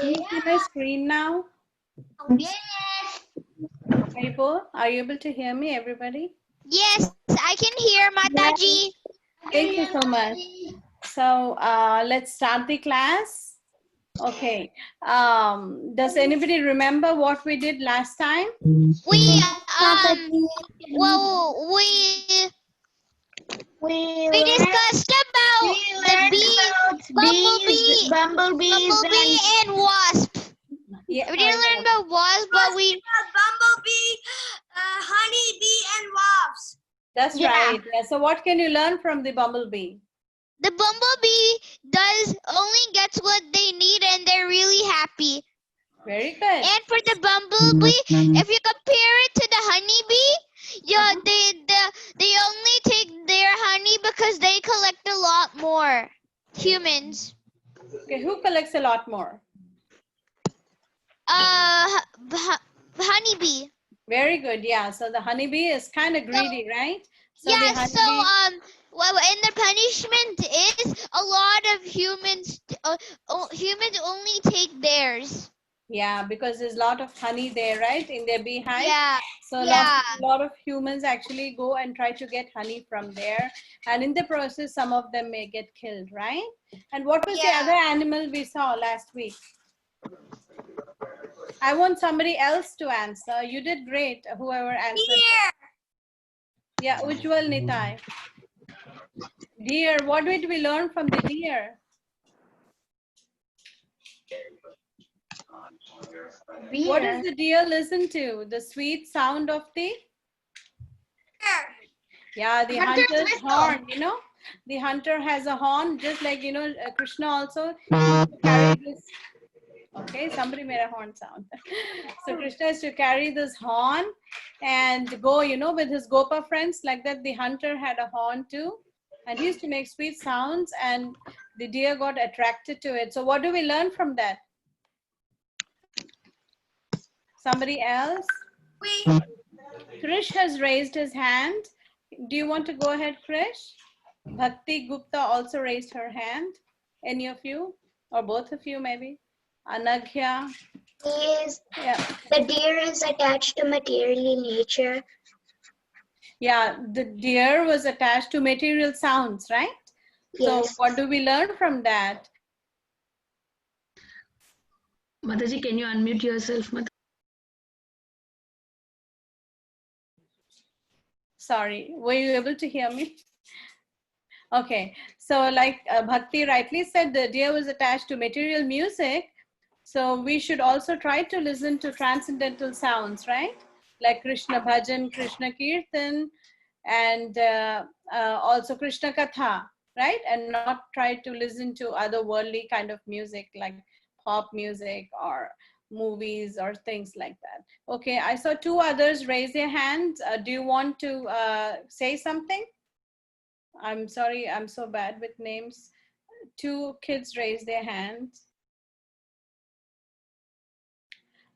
Can you see my screen now? Yes. Are you able to hear me, everybody? Yes, I can hear Mataji. Thank you so much. So let's start the class. Okay. Does anybody remember what we did last time? We We discussed about the bee, bumblebee and wasp. Yeah, We didn't learn about wasp, but we bumblebee, honeybee, and wasps. that's right. Yeah. So what can you learn from the bumblebee? the bumblebee only gets what they need and they're really happy. Very good. And for the bumblebee, if you compare it to the honeybee, they only take their honey because they collect a lot more. Humans. Okay, who collects a lot more? Honeybee. Very good. Yeah. So the honeybee is kind of greedy, right? So Yeah. the honeybee, And the punishment is a lot of humans. Humans only take theirs. yeah, because there's a lot of honey there, right, in their beehive. Yeah. So Yeah. a lot of humans actually go and try to get honey from there. And in the process, some of them may get killed, right? And what was the other animal we saw last week? I want somebody else to answer. You did great, whoever answered. Deer. Yeah, Ujjwal Nitai. Deer, what did we learn from the deer? What does the deer listen to? The sweet sound of the? Yeah, the hunter's horn, you know? The hunter has a horn, just like, you know, Krishna also used to carry this. Okay, somebody made a horn sound. So Krishna is to carry this horn and go, you know, with his Gopa friends, like that. The hunter had a horn too. And he used to make sweet sounds and the deer got attracted to it. So what do we learn from that? Somebody else? Krish has raised his hand. Do you want to go ahead, Krish? Bhakti Gupta also raised her hand. Any of you? Or both of you maybe? Anagya. Yes. Yeah. The deer is attached to material nature. Yeah, the deer was attached to material sounds, right? Yes. So what do we learn from that? Mataji, can you unmute yourself, Mataji? Sorry, were you able to hear me? Okay, so like Bhakti rightly said, the deer was attached to material music. So we should also try to listen to transcendental sounds, right? Like Krishna Bhajan, Krishna Kirtan, and also Krishna Katha, right? And not try to listen to other worldly kind of music like pop music or movies or things like that. Okay, I saw two others raise their hands. Do you want to say something? I'm sorry, I'm so bad with names. Two kids raise their hands.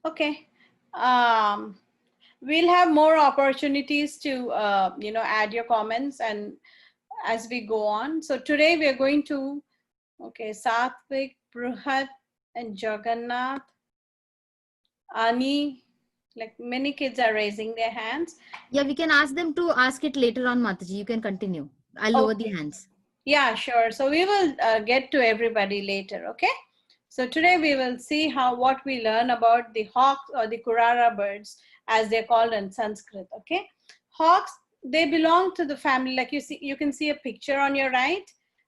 Okay. We'll have more opportunities to, you know, add your comments and as we go on. So today we are going to, okay, Satvik, Bruhat, and Jagannath, Ani, like many kids are raising their hands. Yeah, we can ask them to ask it later on, Mataji. You can continue. I'll lower the hands. Yeah, sure. So we will get to everybody later, okay? So today we will see what we learn about the hawks or the Kurara birds as they're called in Sanskrit, okay? Hawks, they belong to the family, like you can see a picture on your right.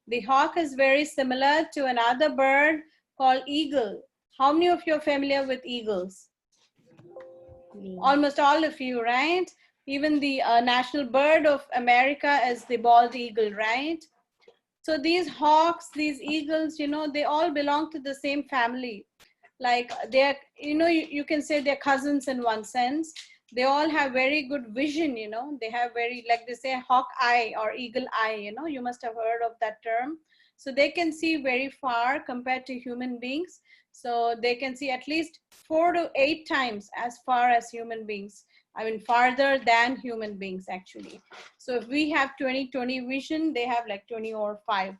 The hawk is very similar to another bird called eagle. How many of you are familiar with eagles? Almost all of you, right? Even the national bird of America is the bald eagle, right? So these hawks, these eagles, you know, they all belong to the same family. Like they're, you know, you can say they're cousins in one sense. They all have very good vision, you know. They have very, like they say, hawk eye or eagle eye, you know. You must have heard of that term. So they can see very far compared to human beings. So they can see at least 4 to 8 times as far as human beings. I mean, farther than human beings, actually. So if we have 20/20 vision, they have like 20 or 5,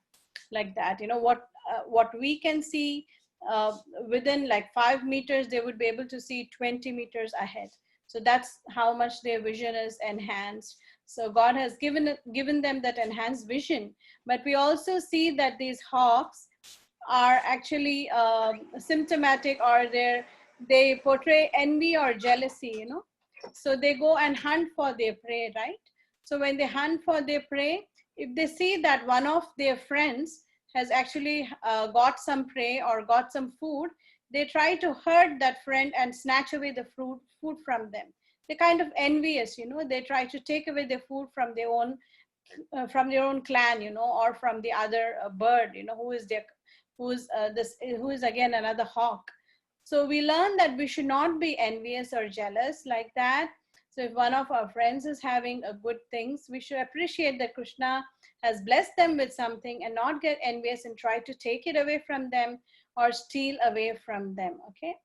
like that. You know, what we can see, within like 5 meters, they would be able to see 20 meters ahead. So that's how much their vision is enhanced. So God has given them that enhanced vision. But we also see that these hawks are actually symptomatic, or they portray envy or jealousy, you know. So they go and hunt for their prey, right? So when they hunt for their prey, if they see that one of their friends has actually got some prey or got some food, they try to hurt that friend and snatch away the food from them. They're kind of envious, you know. They try to take away the food from their own clan, you know, or from the other bird, you know, who is again another hawk. So we learn that we should not be envious or jealous like that. So if one of our friends is having a good things, we should appreciate that Krishna has blessed them with something and not get envious and try to take it away from them or steal away from them, okay?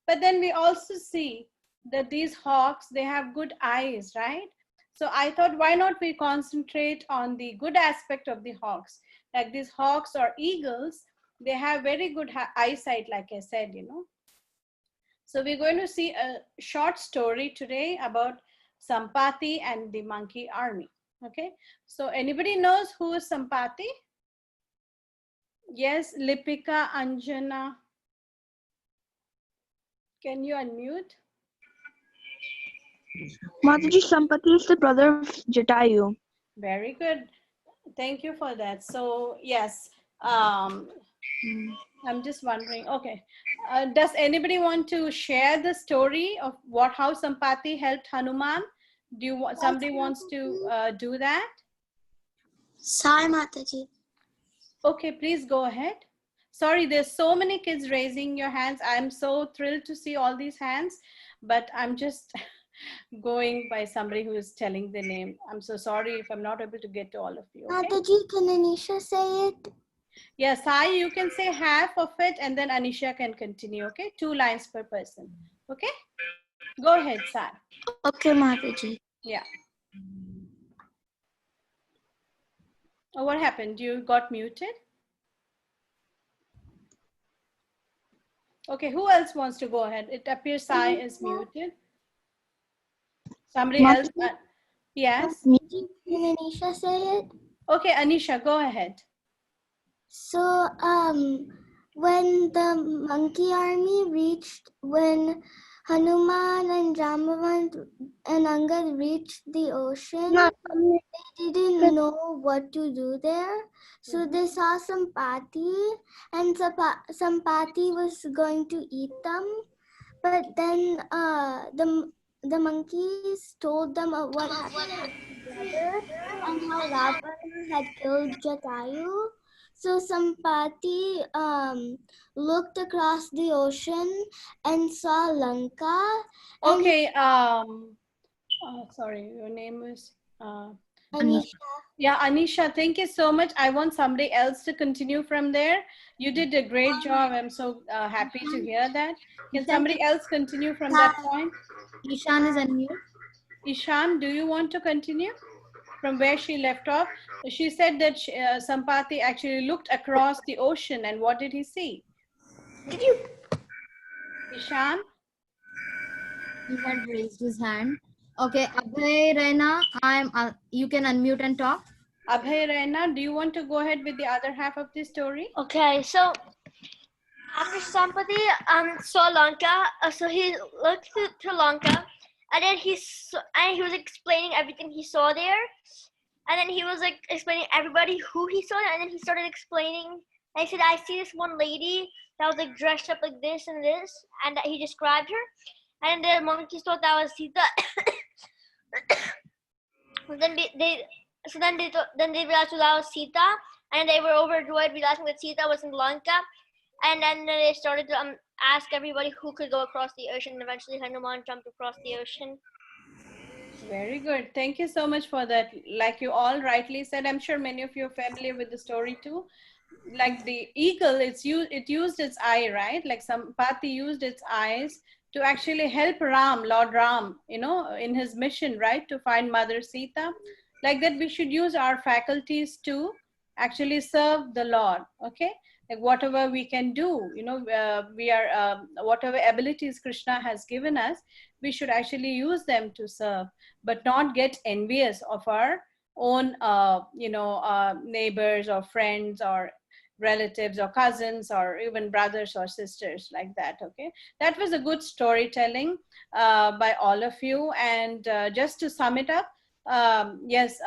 But then we also see that these hawks, they have good eyes, right? So I thought, why not we concentrate on the good aspect of the hawks? Like these hawks or eagles, they have very good eyesight, like I said, you know. So we're going to see a short story today about Sampati and the monkey army. Okay, so anybody knows who is Sampati? Yes, Lipika, Anjana. Can you unmute? Mataji, Sampati is the brother of Jatayu. Very good. Thank you for that. So yes, I'm just wondering, okay. Does anybody want to share the story of how Sampati helped Hanuman? Somebody wants to do that? Sorry, Mataji. Okay, please go ahead. Sorry, there's so many kids raising your hands. I'm so thrilled to see all these hands, but I'm just going by somebody who is telling the name. I'm so sorry if I'm not able to get to all of you. Okay? Mataji, can Anisha say it? Yes, Sai, you can say half of it and then Anisha can continue, okay? 2 lines per person, okay? Go ahead, Sai. Okay, Mataji. Yeah. Oh, what happened? You got muted? Okay, who else wants to go ahead? It appears Sai is muted. Somebody else? Yes? Can Anisha say it? Okay, Anisha, go ahead. So, when the monkey army when Hanuman and Jambavan and Angad reached the ocean, they didn't know what to do there. So they saw Sampati, and Sampati was going to eat them. But then the monkeys told them what happened to their brother and how Ravana had killed Jatayu. So Sampati looked across the ocean and saw Lanka. And Okay, sorry, your name is... Anisha. Yeah, Anisha, thank you so much. I want somebody else to continue from there. You did a great job. I'm so happy to hear that. Can somebody else continue from that point? Ishan is unmute. Ishan, do you want to continue from where she left off? She said that Sampati actually looked across the ocean, and what did he see? Ishan? He had raised his hand. Okay, Abhay Raina, you can unmute and talk. Abhay Raina, do you want to go ahead with the other half of the story? Okay, so after Sampati saw Lanka, so he looked to Lanka, and then he was explaining everything he saw there, and then he was like explaining everybody who he saw, and then he started explaining. And he said, "I see this one lady that was like dressed up like this and this," and that he described her, and the monkeys thought that was Sita. Then they realized that was Sita, and they were overjoyed realizing that Sita was in Lanka. And then they started to ask everybody who could go across the ocean. And eventually Hanuman jumped across the ocean. Very good. Thank you so much for that. Like you all rightly said, I'm sure many of you are familiar with the story too. Like the eagle, it used its eye, right? Like Sampati used its eyes to actually help Ram, Lord Ram, you know, in his mission, right? To find Mother Sita. Like that, we should use our faculties to actually serve the Lord, okay? like whatever we can do, we are whatever abilities Krishna has given us, we should actually use them to serve, but not get envious of our own neighbors or friends or relatives or cousins or even brothers or sisters, like that. Okay, that was a good storytelling by all of you. And just to sum it up, yes,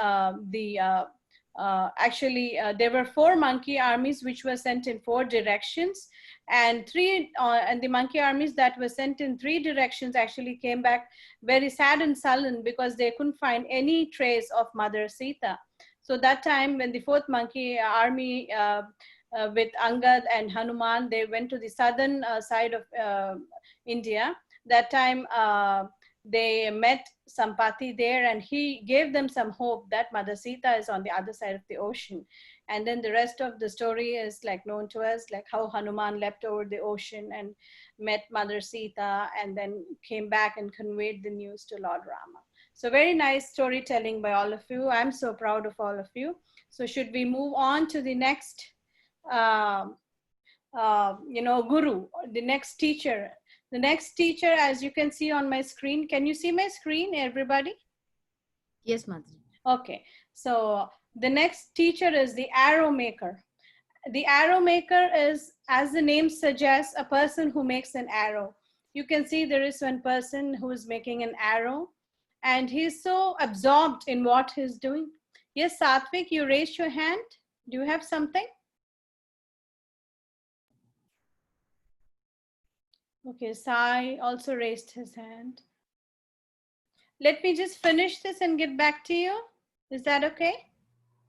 there were 4 monkey armies which were sent in 4 directions, and the monkey armies that were sent in 3 directions actually came back very sad and sullen because they couldn't find any trace of Mother Sita. So that time when the 4th monkey army with Angad and Hanuman, they went to the southern side of India. That time they met Sampati there, and he gave them some hope that Mother Sita is on the other side of the ocean. And then the rest of the story is like known to us, like how Hanuman leapt over the ocean and met Mother Sita, and then came back and conveyed the news to Lord Rama. So very nice storytelling by all of you. I'm so proud of all of you. So should we move on to the next guru, the next teacher? The next teacher, as you can see on my screen, can you see my screen, everybody? Yes, Mataji. Okay, so the next teacher is the arrow maker. The arrow maker is, as the name suggests, a person who makes an arrow. You can see there is one person who is making an arrow, and he's so absorbed in what he's doing. Yes, Satvik, you raised your hand. Do you have something? Okay, Sai also raised his hand. Let me just finish this and get back to you. Is that okay?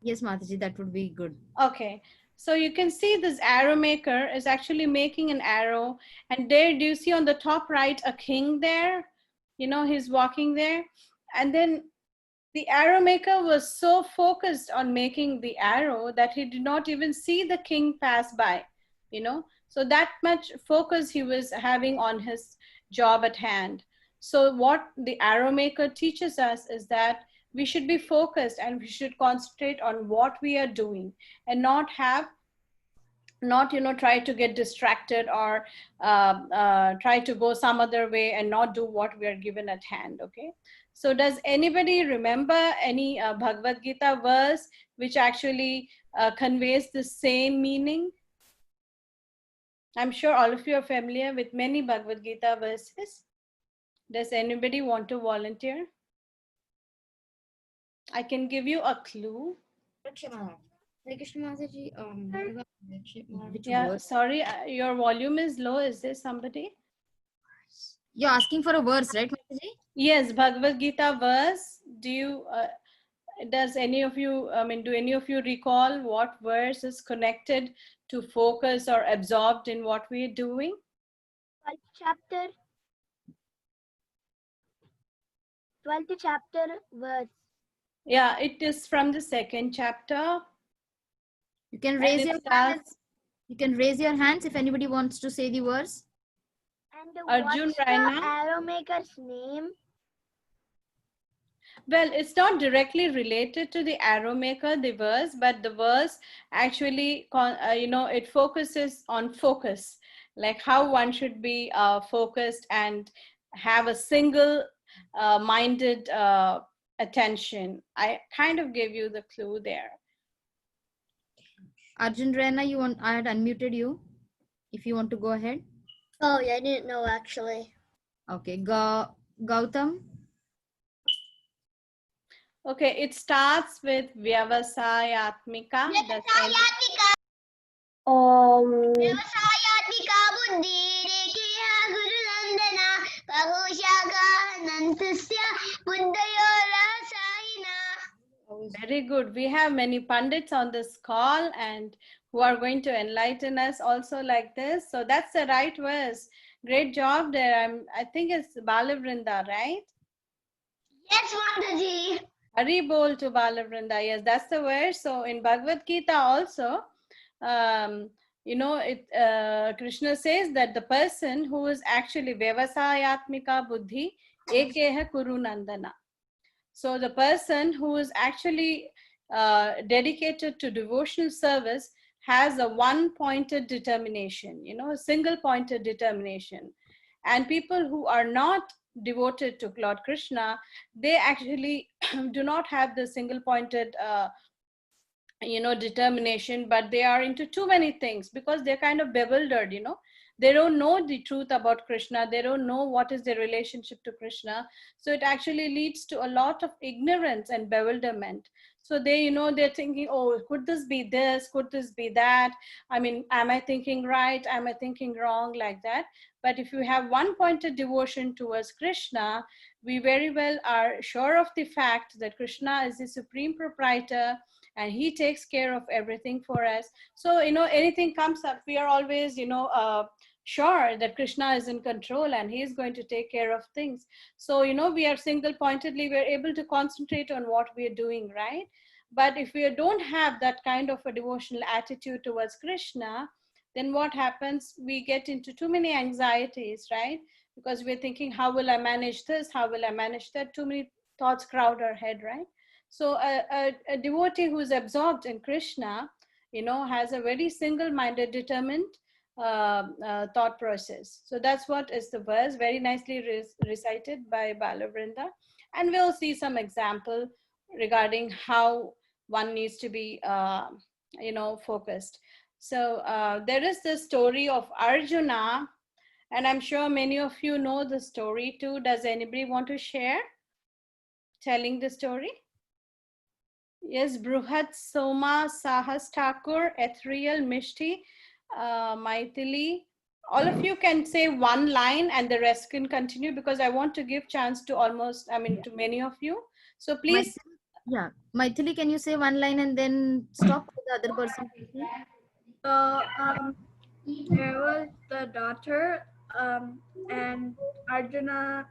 Yes, Mataji, that would be good. Okay, so you can see this arrow maker is actually making an arrow. And there, do you see on the top right, a king there? He's walking there. And then the arrow maker was so focused on making the arrow that he did not even see the king pass by, So that much focus he was having on his job at hand. So what the arrow maker teaches us is that we should be focused and we should concentrate on what we are doing and not try to get distracted or try to go some other way and not do what we are given at hand. Okay. So does anybody remember any Bhagavad Gita verse which actually conveys the same meaning? I'm sure all of you are familiar with many Bhagavad Gita verses. Does anybody want to volunteer? I can give you a clue. Yeah, sorry, your volume is low. Is there somebody? You're asking for a verse, right, Mataji? Yes, Bhagavad Gita verse. Does any of you, do any of you recall what verse is connected to focus or absorbed in what we are doing? 12th chapter verse. Yeah, it is from the 2nd chapter. You can raise your hands. You can raise your hands if anybody wants to say the verse. And Arjun what's the Raina? arrow maker's name? Well, it's not directly related to the arrow maker, the verse, but the verse actually, it focuses on focus, like how one should be focused and have a single minded attention. I kind of gave you the clue there. Arjun Raina, I had unmuted you. If you want to go ahead. Oh, yeah, I didn't know actually. Okay, Gautam. Okay, it starts with Vyavasayatmika. Vyavasayatmika buddhi rekhiya guru nandana pahushaka nantasya buddhayo rasayina. Very good. We have many pundits on this call and who are going to enlighten us also like this. So that's the right verse. Great job there. I think it's Balavrinda, right? Yes, Mataji. Hari bol to Balavrinda. Yes, that's the verse. So in Bhagavad Gita also, Krishna says that the person who is actually Vyavasayatmika buddhi ekeha kuru nandana. So the person who is actually dedicated to devotional service has a one-pointed determination, you know, a single-pointed determination. And people who are not devoted to Lord Krishna, they actually do not have the single-pointed, you know, determination, but they are into too many things because they're kind of bewildered, you know. They don't know the truth about Krishna. They don't know what is their relationship to Krishna. So it actually leads to a lot of ignorance and bewilderment. So they, you know, they're thinking, oh, could this be this? Could this be that? I mean, am I thinking right? Am I thinking wrong? Like that. But if you have one-pointed devotion towards Krishna, we very well are sure of the fact that Krishna is the supreme proprietor and he takes care of everything for us. So, you know, anything comes up, we are always, you know, sure that Krishna is in control and he is going to take care of things. So, you know, we are single-pointedly, we're able to concentrate on what we are doing, right? But if we don't have that kind of a devotional attitude towards Krishna, then what happens? We get into too many anxieties, right? Because we're thinking, how will I manage this? How will I manage that? Too many thoughts crowd our head, right? So a devotee who is absorbed in Krishna, you know, has a very single-minded, determined thought process. So that's what is the verse, very nicely recited by Balavrinda. And we'll see some example regarding how one needs to be, you know, focused. So there is the story of Arjuna, and I'm sure many of you know the story too. Does anybody want to share telling the story? Yes, Bruhat Soma, Sahas Thakur, Ethereal, Mishti, Maithili. All of you can say one line and the rest can continue because I want to give chance to almost, I mean, to many of you. So please. Yeah, Maithili, can you say one line and then stop for the other person? So there was the daughter and Arjuna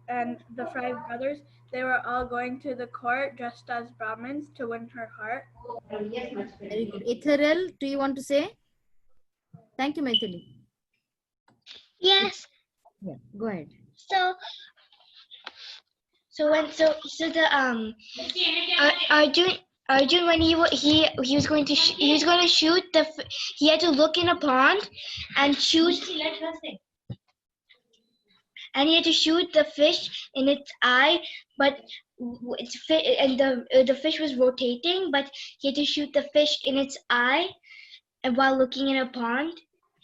and the 5 brothers. They were all going to the court dressed as Brahmins to win her heart. Very good. Ethereal, do you want to say? Thank you, Maithili. Yes. Yeah, go ahead. So the Arjun when he was going to shoot he had to look in a pond and choose, and he had to shoot the fish in its eye, but the fish was rotating, but he had to shoot the fish in its eye and while looking in a pond.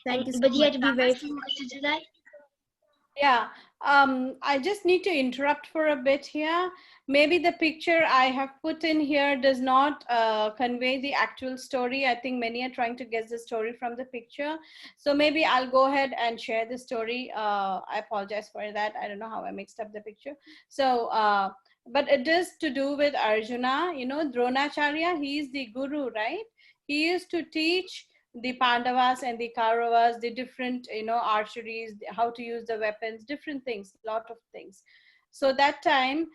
Thank you so But he had much. to be very focused to do that. Yeah, I just need to interrupt for a bit here. Maybe the picture I have put in here does not convey the actual story. I think many are trying to guess the story from the picture. So maybe I'll go ahead and share the story. I apologize for that. I don't know how I mixed up the picture. So, but it is to do with Arjuna. You know, Dronacharya, he is the guru, right? He used to teach the Pandavas and the Kauravas, the different, you know, archeries, how to use the weapons, different things, lot of things. So that time,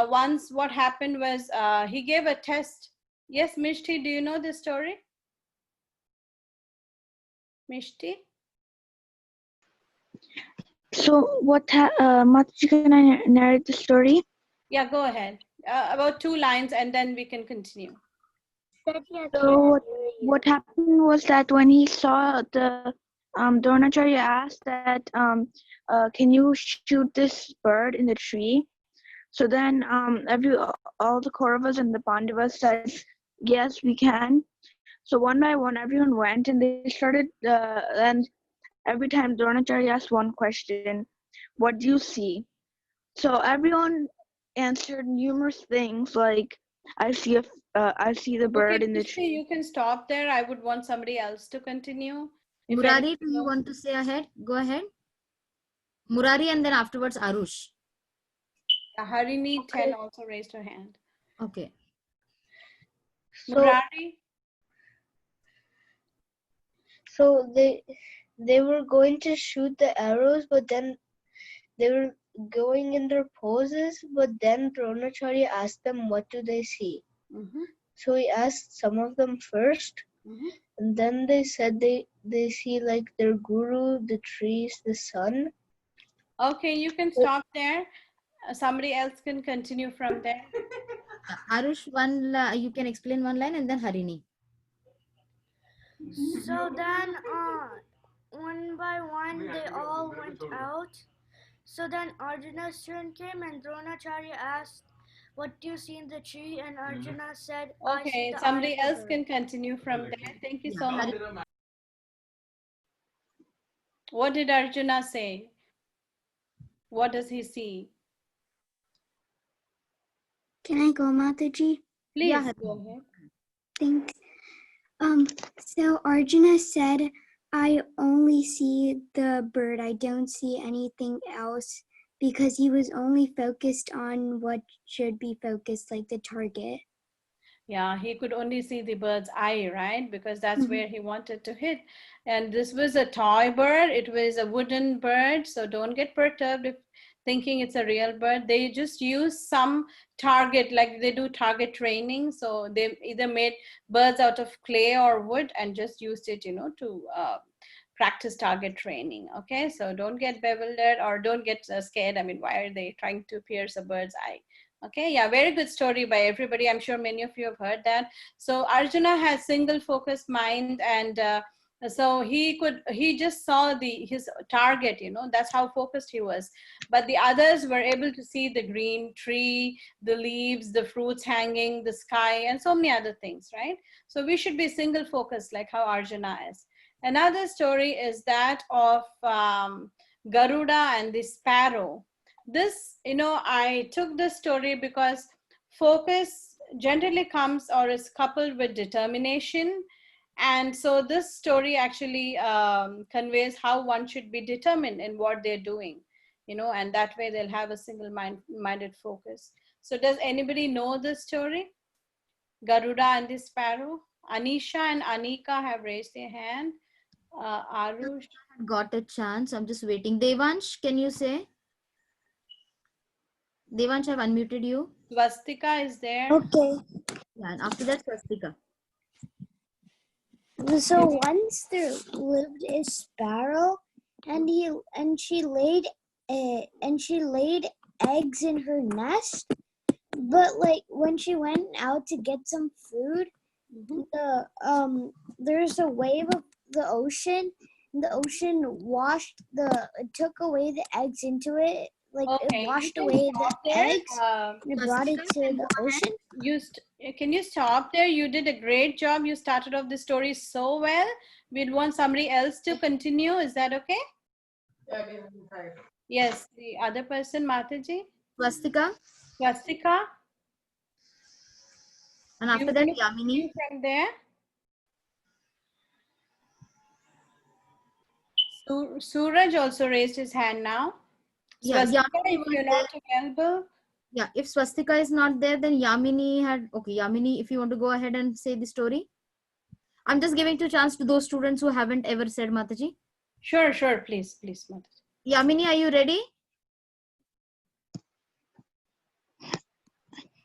once what happened was he gave a test. Yes, Mishti, do you know the story? Mishti? So Mataji, can I narrate the story? Yeah, go ahead. About 2 lines and then we can continue. So what happened was that when he saw the Dronacharya asked that can you shoot this bird in the tree? So then all the Kauravas and the Pandavas said yes, we can. So one by one everyone went and they started and every time Dronacharya asked one question, what do you see? So everyone answered numerous things like I see the bird in the tree. You can stop there. I would want somebody else to continue. Murari, do you want to say ahead? Go ahead. Murari and then afterwards Arush. Harini 10 also raised her hand. Okay. Murari? So they were going to shoot the arrows, but then they were going in their poses, but then Dronacharya asked them what do they see. So he asked some of them first, and then they said they see like their guru, the trees, the sun. Okay, you can stop there. Somebody else can continue from there. Arush, you can explain one line and then Harini. So then, one by one, they all went out. So then Arjuna's turn came and Dronacharya asked, "What do you see in the tree?" And Arjuna said, "I see Okay, the somebody eye of else the can bird." continue from there. Thank you Yeah, so much. What did Arjuna say? What does he see? Can I go, Mataji? Please Yeah. go ahead. Thanks. So Arjuna said, I only see the bird. I don't see anything else, because he was only focused on what should be focused, like the target. Yeah, he could only see the bird's eye, right? Because that's Mhm. where he wanted to hit. And this was a toy bird. It was a wooden bird. So don't get perturbed if thinking it's a real bird. They just use some target, like they do target training. So they either made birds out of clay or wood and just used it, to practice target training. Okay, so don't get bewildered or don't get scared. I mean, why are they trying to pierce a bird's eye? Okay, yeah, very good story by everybody. I'm sure many of you have heard that. So Arjuna has single focused mind, and so he just saw his target, that's how focused he was. But the others were able to see the green tree, the leaves, the fruits hanging, the sky, and so many other things, right? So we should be single focused like how Arjuna is. Another story is that of Garuda and the sparrow. This, I took this story because focus generally comes or is coupled with determination. And so this story actually conveys how one should be determined in what they're doing, and that way they'll have a single-minded focus. So does anybody know this story? Garuda and the sparrow? Anisha and Anika have raised their hand. Arush? Got a chance. I'm just waiting. Devansh, can you say? Devansh, I've unmuted you. Swastika is there. Okay. Yeah, and after that, Swastika. So once there lived a sparrow, and she laid eggs in her nest. But like when she went out to get some food, there's a wave of the ocean. And the ocean took away the eggs into it. Like Okay, it washed you can away stop the there. eggs. And it brought it to the ocean. Can you stop there? You did a great job. You started off the story so well. We'd want somebody else to continue. Is that okay? Yes, the other person, Mataji. Swastika. Swastika. And after that, Yamini. From there. Suraj also raised his hand now. Yeah, Swastika, if you're not available. Yeah, if Swastika is not there, then Yamini had. Okay, Yamini, if you want to go ahead and say the story. I'm just giving a chance to those students who haven't ever said Mataji. Sure, please, Mataji. Yamini, are you ready?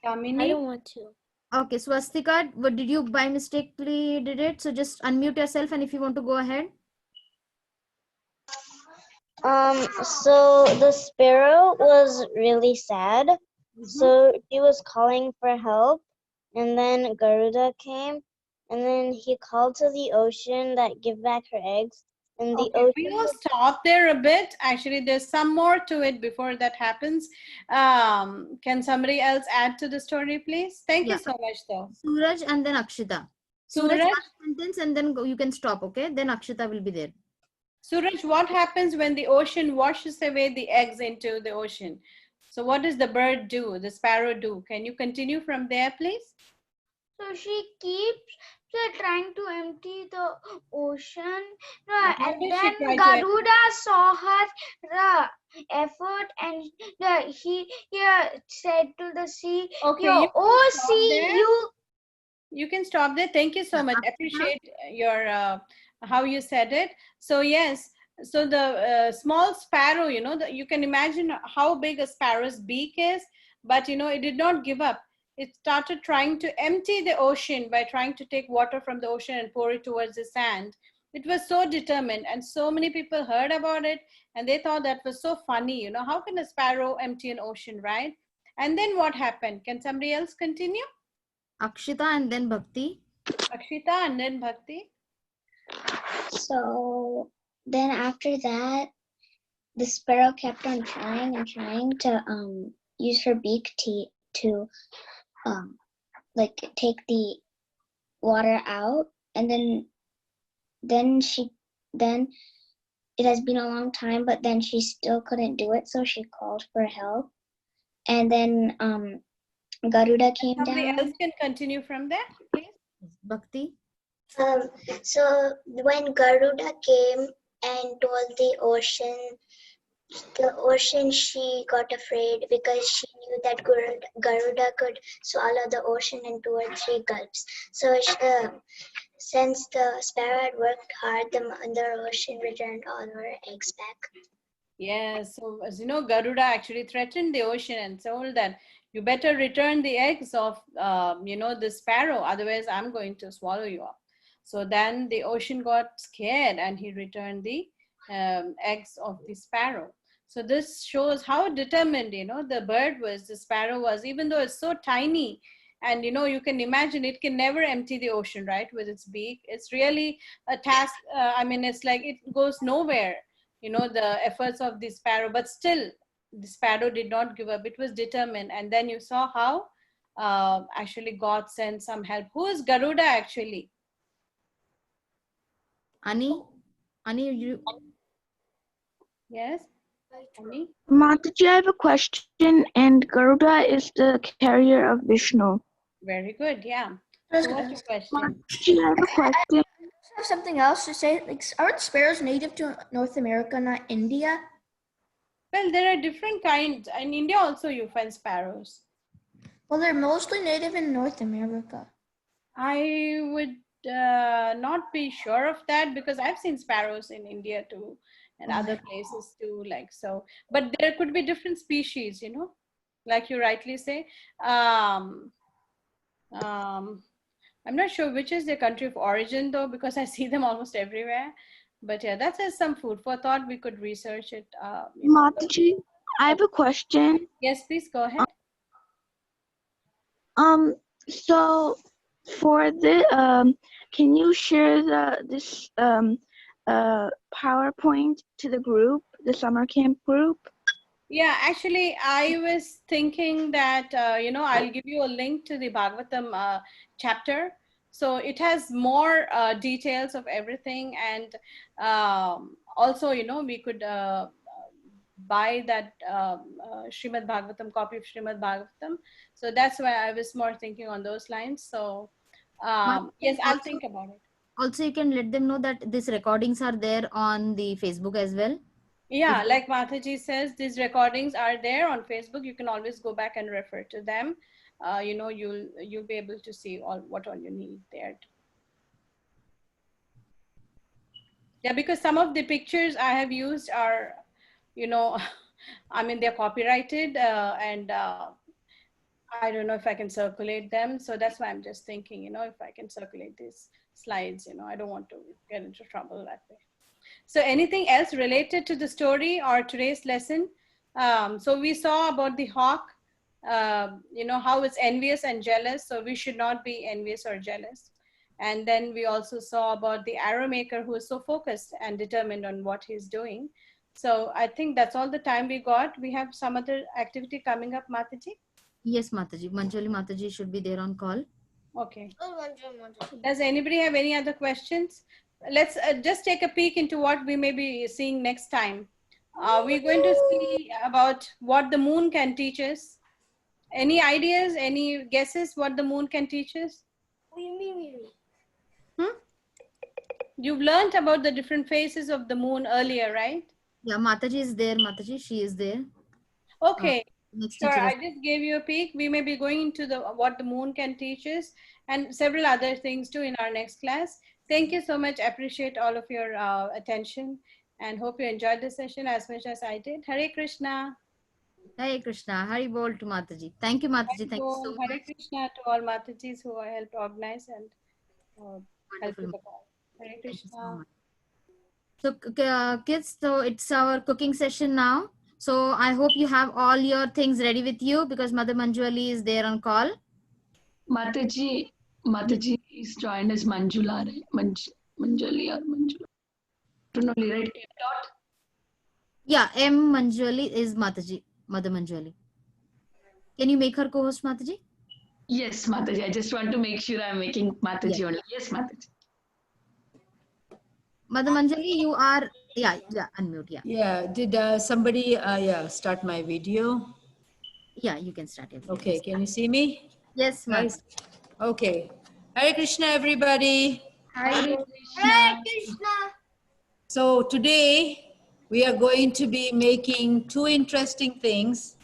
Yamini? I don't want to. Okay, Swastika, what did you by mistakenly did it? So just unmute yourself, and if you want to go ahead. So the sparrow was really sad. So he was calling for help, and then Garuda came, and then he called to the ocean that give back her eggs. And the ocean. We will stop there a bit. Actually, there's some more to it before that happens. Can somebody else add to the story, please? Thank you so much, though. Suraj and then Akshita. Suraj, last sentence, and then you can stop. Okay, then Akshita will be there. Suraj, what happens when the ocean washes away the eggs into the ocean? So what does the bird do, the sparrow do? Can you continue from there, please? So she keeps trying to empty the ocean. And then Garuda saw her effort, and he said to the sea, okay, sea, you can stop there. Thank you so much. Appreciate your how you said it. So yes, so the small sparrow, you can imagine how big a sparrow's beak is, but it did not give up. It started trying to empty the ocean by trying to take water from the ocean and pour it towards the sand. It was so determined, and so many people heard about it, and they thought that was so funny. How can a sparrow empty an ocean, right? And then what happened? Can somebody else continue? Akshita and then Bhakti. Akshita and then Bhakti. So then after that, the sparrow kept on trying and trying to use her beak to like take the water out, and then it has been a long time, but then she still couldn't do it, so she called for help. And then Garuda came Somebody down. else can continue from there, please. Bhakti. So when Garuda came and told the ocean, she got afraid because she knew that Garuda could swallow the ocean in 2 or 3 gulps. So since the sparrow had worked hard, the Mother Ocean returned all her eggs back. Yes, so as you know, Garuda actually threatened the ocean and told that you better return the eggs of, the sparrow, otherwise I'm going to swallow you up. So then the ocean got scared and he returned the eggs of the sparrow. So this shows how determined, the bird was, the sparrow was, even though it's so tiny. And, you can imagine it can never empty the ocean, right, with its beak. It's really a task. It's like it goes nowhere, the efforts of the sparrow, but still the sparrow did not give up. It was determined. And then you saw how actually God sent some help. Who is Garuda actually? Ani, you. Yes. Ani? Mataji, I have a question, and Garuda is the carrier of Vishnu. Very good. Yeah. So what's your question? Mataji, I have a question. I have something else to say. Like, aren't sparrows native to North America, not India? Well, there are different kinds. In India also you find sparrows. Well, they're mostly native in North America. I would not be sure of that because I've seen sparrows in India too and other places too, like so. But there could be different species, like you rightly say. I'm not sure which is their country of origin though, because I see them almost everywhere. But yeah, that's just some food for thought. We could research it. Mataji, I have a question. Yes, please go ahead. So for the can you share this PowerPoint to the group, the summer camp group? Yeah, actually, I was thinking that, I'll give you a link to the Bhagavatam chapter. So it has more details of everything. And also, we could buy that Srimad Bhagavatam, copy of Srimad Bhagavatam. So that's why I was more thinking on those lines. So yes, I'll think about it. Also, you can let them know that these recordings are there on the Facebook as well. Yeah, like Mataji says, these recordings are there on Facebook. You can always go back and refer to them. You'll be able to see what all you need there. Yeah, because some of the pictures I have used are, they're copyrighted and I don't know if I can circulate them. So that's why I'm just thinking, if I can circulate these slides, I don't want to get into trouble that way. So anything else related to the story or today's lesson? So we saw about the hawk, how it's envious and jealous. So we should not be envious or jealous. And then we also saw about the arrow maker who is so focused and determined on what he's doing. So I think that's all the time we got. We have some other activity coming up, Mataji? Yes, Mataji. Manjali Mataji should be there on call. Okay. Does anybody have any other questions? Let's just take a peek into what we may be seeing next time. We're going to see about what the moon can teach us. Any ideas, any guesses what the moon can teach us? You've learned about the different phases of the moon earlier, right? Yeah, Mataji is there. Mataji, she is there. Okay. Sure, I just gave you a peek. We may be going into what the moon can teach us and several other things too in our next class. Thank you so much. I appreciate all of your attention and hope you enjoyed the session as much as I did. Hare Krishna. Hare Krishna. Hari Bol to Mataji. Thank you, Mataji. Thank you so much. Hare Krishna to all Matajis who helped organize and help with the call. Hare Krishna. So kids, so it's our cooking session now. So I hope you have all your things ready with you because Mother Manjuli is there on call. Mataji is joined as Manjula, right? Manjali or Manjula. Don't know, right? M dot. Yeah, M Manjali is Mataji, Mother Manjali. Can you make her co-host, Mataji? Yes, Mataji. I just want to make sure I'm making Mataji Yes. only. Yes, Mataji. Mother Manjali, you are, yeah, unmute, yeah. Yeah, did somebody, start my video? Yeah, you can start your video. Okay, can you see me? Yes, Guys? Mataji. Okay. Hare Krishna, everybody. Hare Hare Krishna. So today we are going to be making two interesting things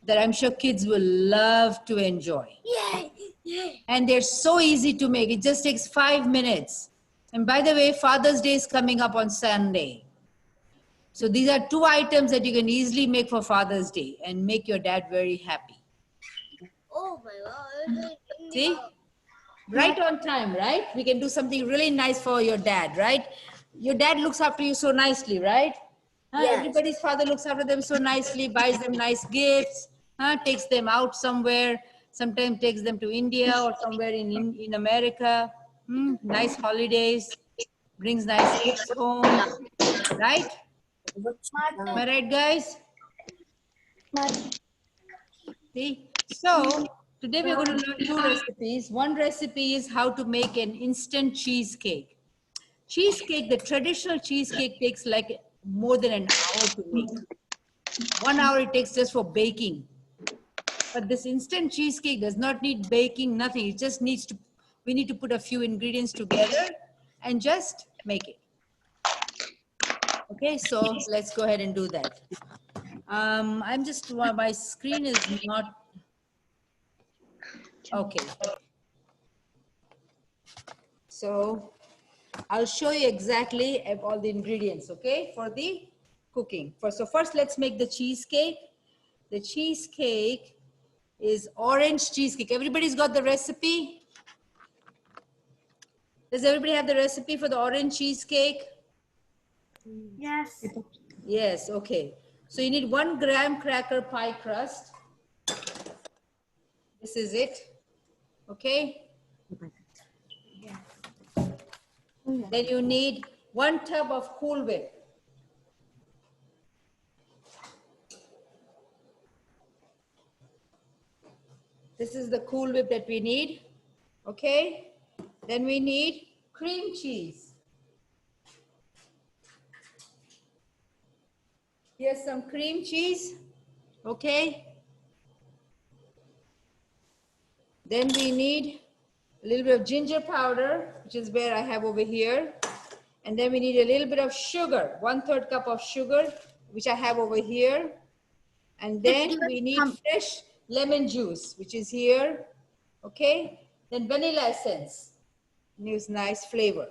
that I'm sure kids will love to enjoy. Yay! Yay! And they're so easy to make. It just takes 5 minutes. And by the way, Father's Day is coming up on Sunday. So these are two items that you can easily make for Father's Day and make your dad very happy. Oh my God! See? Right on time, right? We can do something really nice for your dad, right? Your dad looks after you so nicely, right? Yes. Everybody's father looks after them so nicely, buys them nice gifts, takes them out somewhere, sometimes takes them to India or somewhere in America. Nice holidays, brings nice gifts home, right? Am I right, guys? See? So, today we're going to learn two recipes. One recipe is how to make an instant cheesecake. Cheesecake, the traditional cheesecake takes like more than an hour to make. 1 hour it takes just for baking. But this instant cheesecake does not need baking, nothing. It just needs to, we need to put a few ingredients together and just make it. Okay, so let's go ahead and do that. I'm just, my screen is not, okay. So I'll show you exactly all the ingredients, okay, for the cooking. So first let's make the cheesecake. The cheesecake is orange cheesecake. Everybody's got the recipe? Does everybody have the recipe for the orange cheesecake? Yes. Yes, okay. So you need 1 graham cracker pie crust. This is it, okay? Then you need 1 tub of Cool Whip. This is the Cool Whip that we need, okay? Then we need cream cheese. Here's some cream cheese, okay? Then we need a little bit of ginger powder, which is where I have over here. And then we need a little bit of sugar, 1/3 cup of sugar, which I have over here. And then we need fresh lemon juice, which is here, okay? Then vanilla essence, gives nice flavor.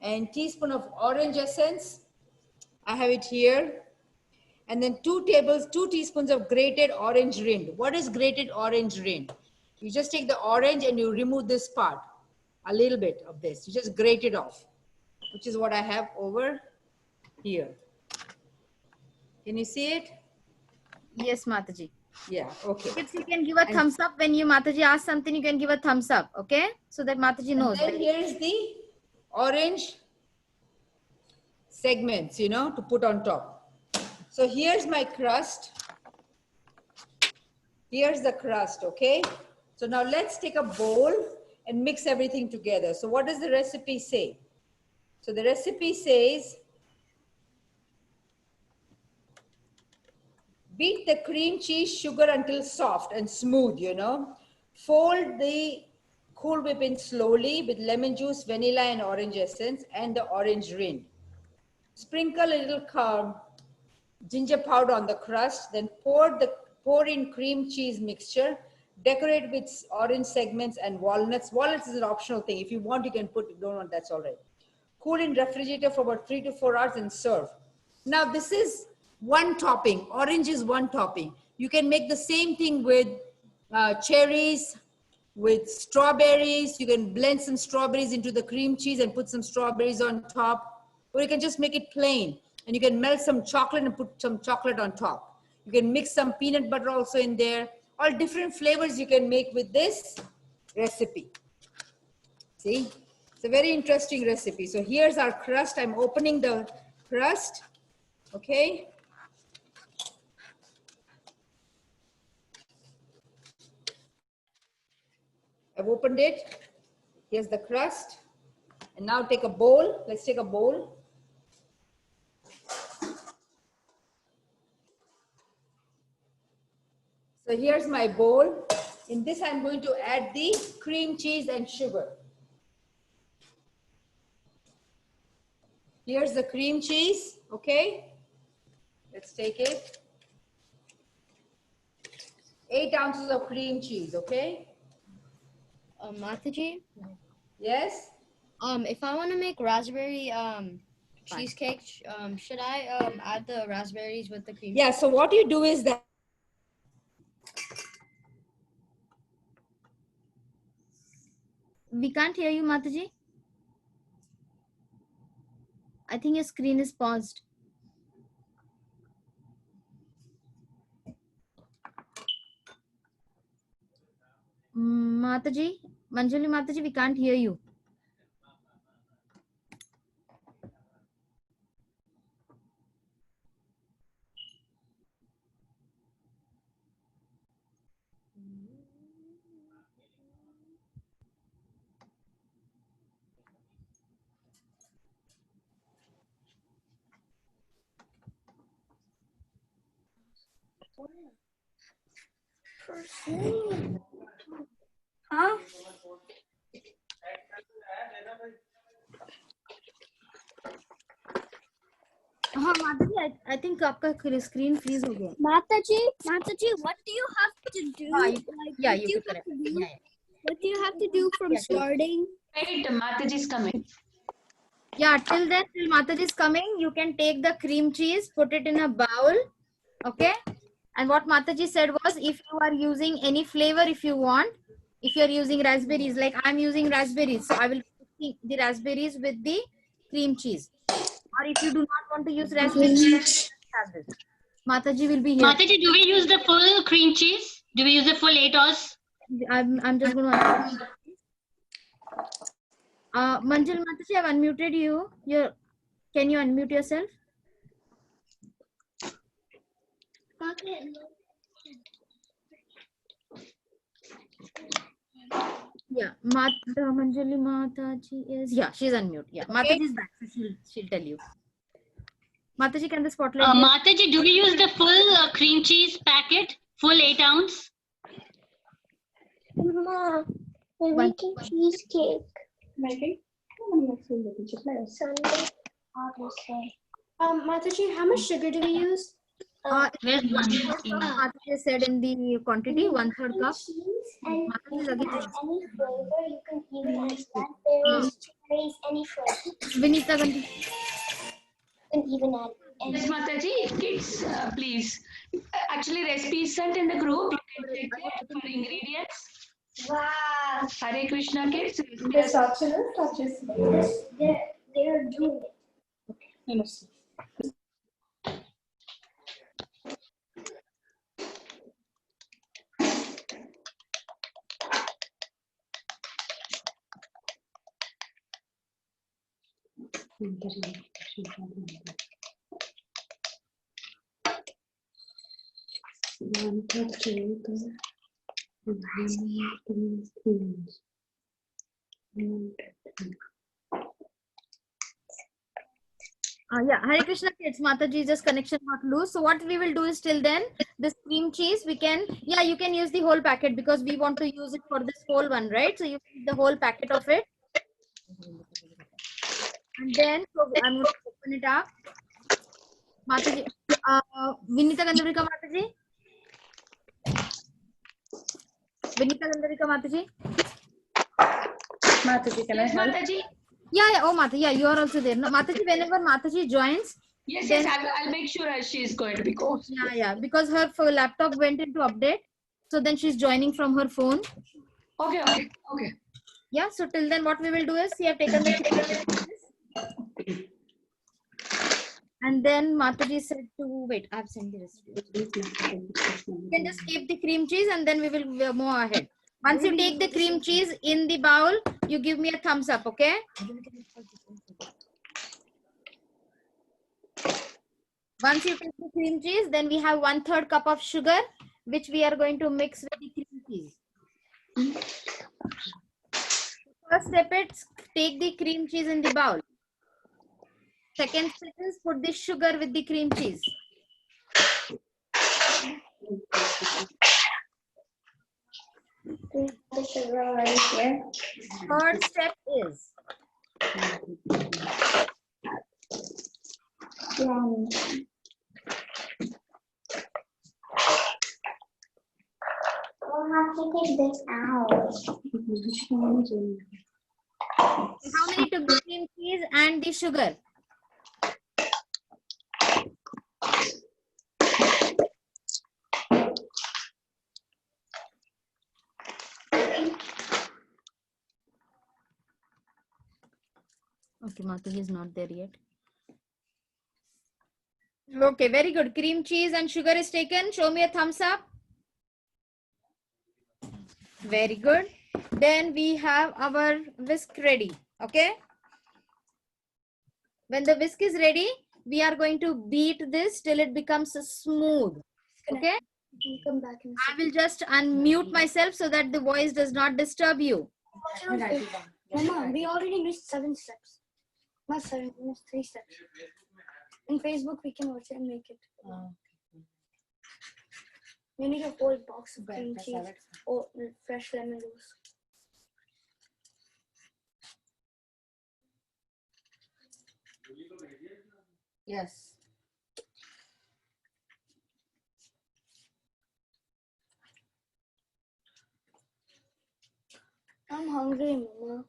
And teaspoon of orange essence, I have it here. And then 2 teaspoons of grated orange rind. What is grated orange rind? You just take the orange and you remove this part, a little bit of this. You just grate it off, which is what I have over here. Can you see it? Yes, Mataji. Yeah, okay. If you can give a thumbs up when you Mataji asks something, you can give a thumbs up, okay? So that Mataji knows. And then here's the orange segments, to put on top. So here's my crust. Here's the crust, okay? So now let's take a bowl and mix everything together. So what does the recipe say? So the recipe says, beat the cream cheese sugar until soft and smooth, Fold the Cool Whip in slowly with lemon juice, vanilla and orange essence and the orange rind. Sprinkle a little ginger powder on the crust, then pour in cream cheese mixture. Decorate with orange segments and walnuts. Walnuts is an optional thing. If you want, you can put, if you don't want, that's all right. Cool in refrigerator for about 3 to 4 hours and serve. Now this is one topping. Orange is one topping. You can make the same thing with cherries, with strawberries. You can blend some strawberries into the cream cheese and put some strawberries on top. Or you can just make it plain. And you can melt some chocolate and put some chocolate on top. You can mix some peanut butter also in there. All different flavors you can make with this recipe. See? It's a very interesting recipe. So here's our crust. I'm opening the crust. Okay. I've opened it. Here's the crust. And now take a bowl. Let's take a bowl. So here's my bowl. In this, I'm going to add the cream cheese and sugar. Here's the cream cheese, okay? Let's take it. 8 ounces of cream cheese, okay? Mataji? Yes? If I want to make raspberry cheesecake, should I add the raspberries with the cream? Yeah, so what you do is that We can't hear you, Mataji. I think your screen is paused. Mataji, Manjuli Mataji, we can't hear you. Huh? हाँ माताजी, I think आपका screen freeze हो गया. Mataji, what do you have to do? Yeah, What you do can have correct. to do? Yeah, yeah. What do you have to do from Yeah, sure. starting? Wait, Mataji's coming. Yeah, till then, till Mataji is coming, you can take the cream cheese, put it in a bowl, okay? And what Mataji said was, if you are using any flavor, if you want, if you are using raspberries, like I'm using raspberries, so I will put the raspberries with the cream cheese. Or if you do not want to use raspberries, have this. Mataji will be here. Mataji, do we use the full cream cheese? Do we use the full 8 oz? I'm just going to. Manjul Mataji, I've unmuted you. Can you unmute yourself? Okay. Yeah, Manjuli Mataji is, yeah, she's unmute. Yeah, Mataji is back, so she'll tell you. Mataji, can the spotlight? Mataji, do we use the full cream cheese packet? Full 8 ounce? Ma, we're making cheesecake. Making? Sunday, obviously. Mataji, how much sugar do we use? Mataji said in the quantity, 1/3 cup. And Mataji is you again. can add any flavor. You can even add blackberries, cherries, any flavor. Vinita Gandhi. You can even add any. Yes, Mataji, kids, please. Actually, recipe is sent in the group. You can check it for ingredients. Wow. Hare Krishna, kids. This option is touches. They're doing it. Let us see. Yeah, Hare Krishna kids, Mataji just connection not loose. So what we will do is till then, this cream cheese, we can, yeah, you can use the whole packet because we want to use it for this whole one, right? So you take the whole packet of it. And then, so I'm going to open it up. Mataji, Vinita Gandharika Mataji. Vinita Gandharika Mataji. Mataji, can I Yes, help? Mataji. Yeah, oh Mataji, yeah, you are also there. No, Mataji, whenever Mataji joins. Yes, then, yes, I'll make sure she is going to be cool. Yeah, because her laptop went into update. So then she's joining from her phone. Okay. Yeah, so till then what we will do is we have taken the and then Mataji said to wait, I've sent the recipe. You can just keep the cream cheese and then we will move ahead. Once you take the cream cheese in the bowl, you give me a thumbs up, okay? Once you take the cream cheese, then we have 1/3 cup of sugar, which we are going to mix with the cream cheese. First step is take the cream cheese in the bowl. Second step is put the sugar with the cream cheese. Third step is We'll have to take this out. how many took the cream cheese and the sugar? Okay, Mataji is not there yet. Okay, very good. Cream cheese and sugar is taken. Show me a thumbs up. Very good. Then we have our whisk ready. Okay. When the whisk is ready, we are going to beat this till it becomes smooth. Okay. Come back in I will just unmute myself so that the voice does not disturb you. Mama, we already missed 7 steps. Not 7, we missed 3 steps. In Facebook, we can watch it and make it. We need a whole box of cream cheese or fresh lemon juice. Yes. I'm hungry, Mama.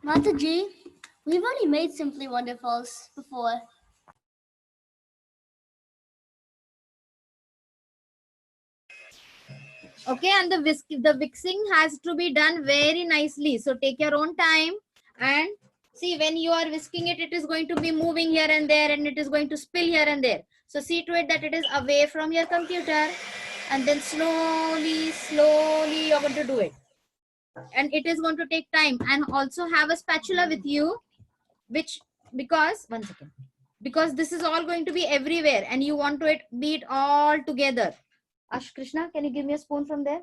Mataji, we've already made Simply Wonderfuls before. Okay, and the mixing has to be done very nicely. So take your own time and see, when you are whisking it, it is going to be moving here and there and it is going to spill here and there. So see to it that it is away from your computer, and then slowly you're going to do it. And it is going to take time. And also have a spatula with you, because this is all going to be everywhere and you want to be it all together. Krishna, can you give me a spoon from there?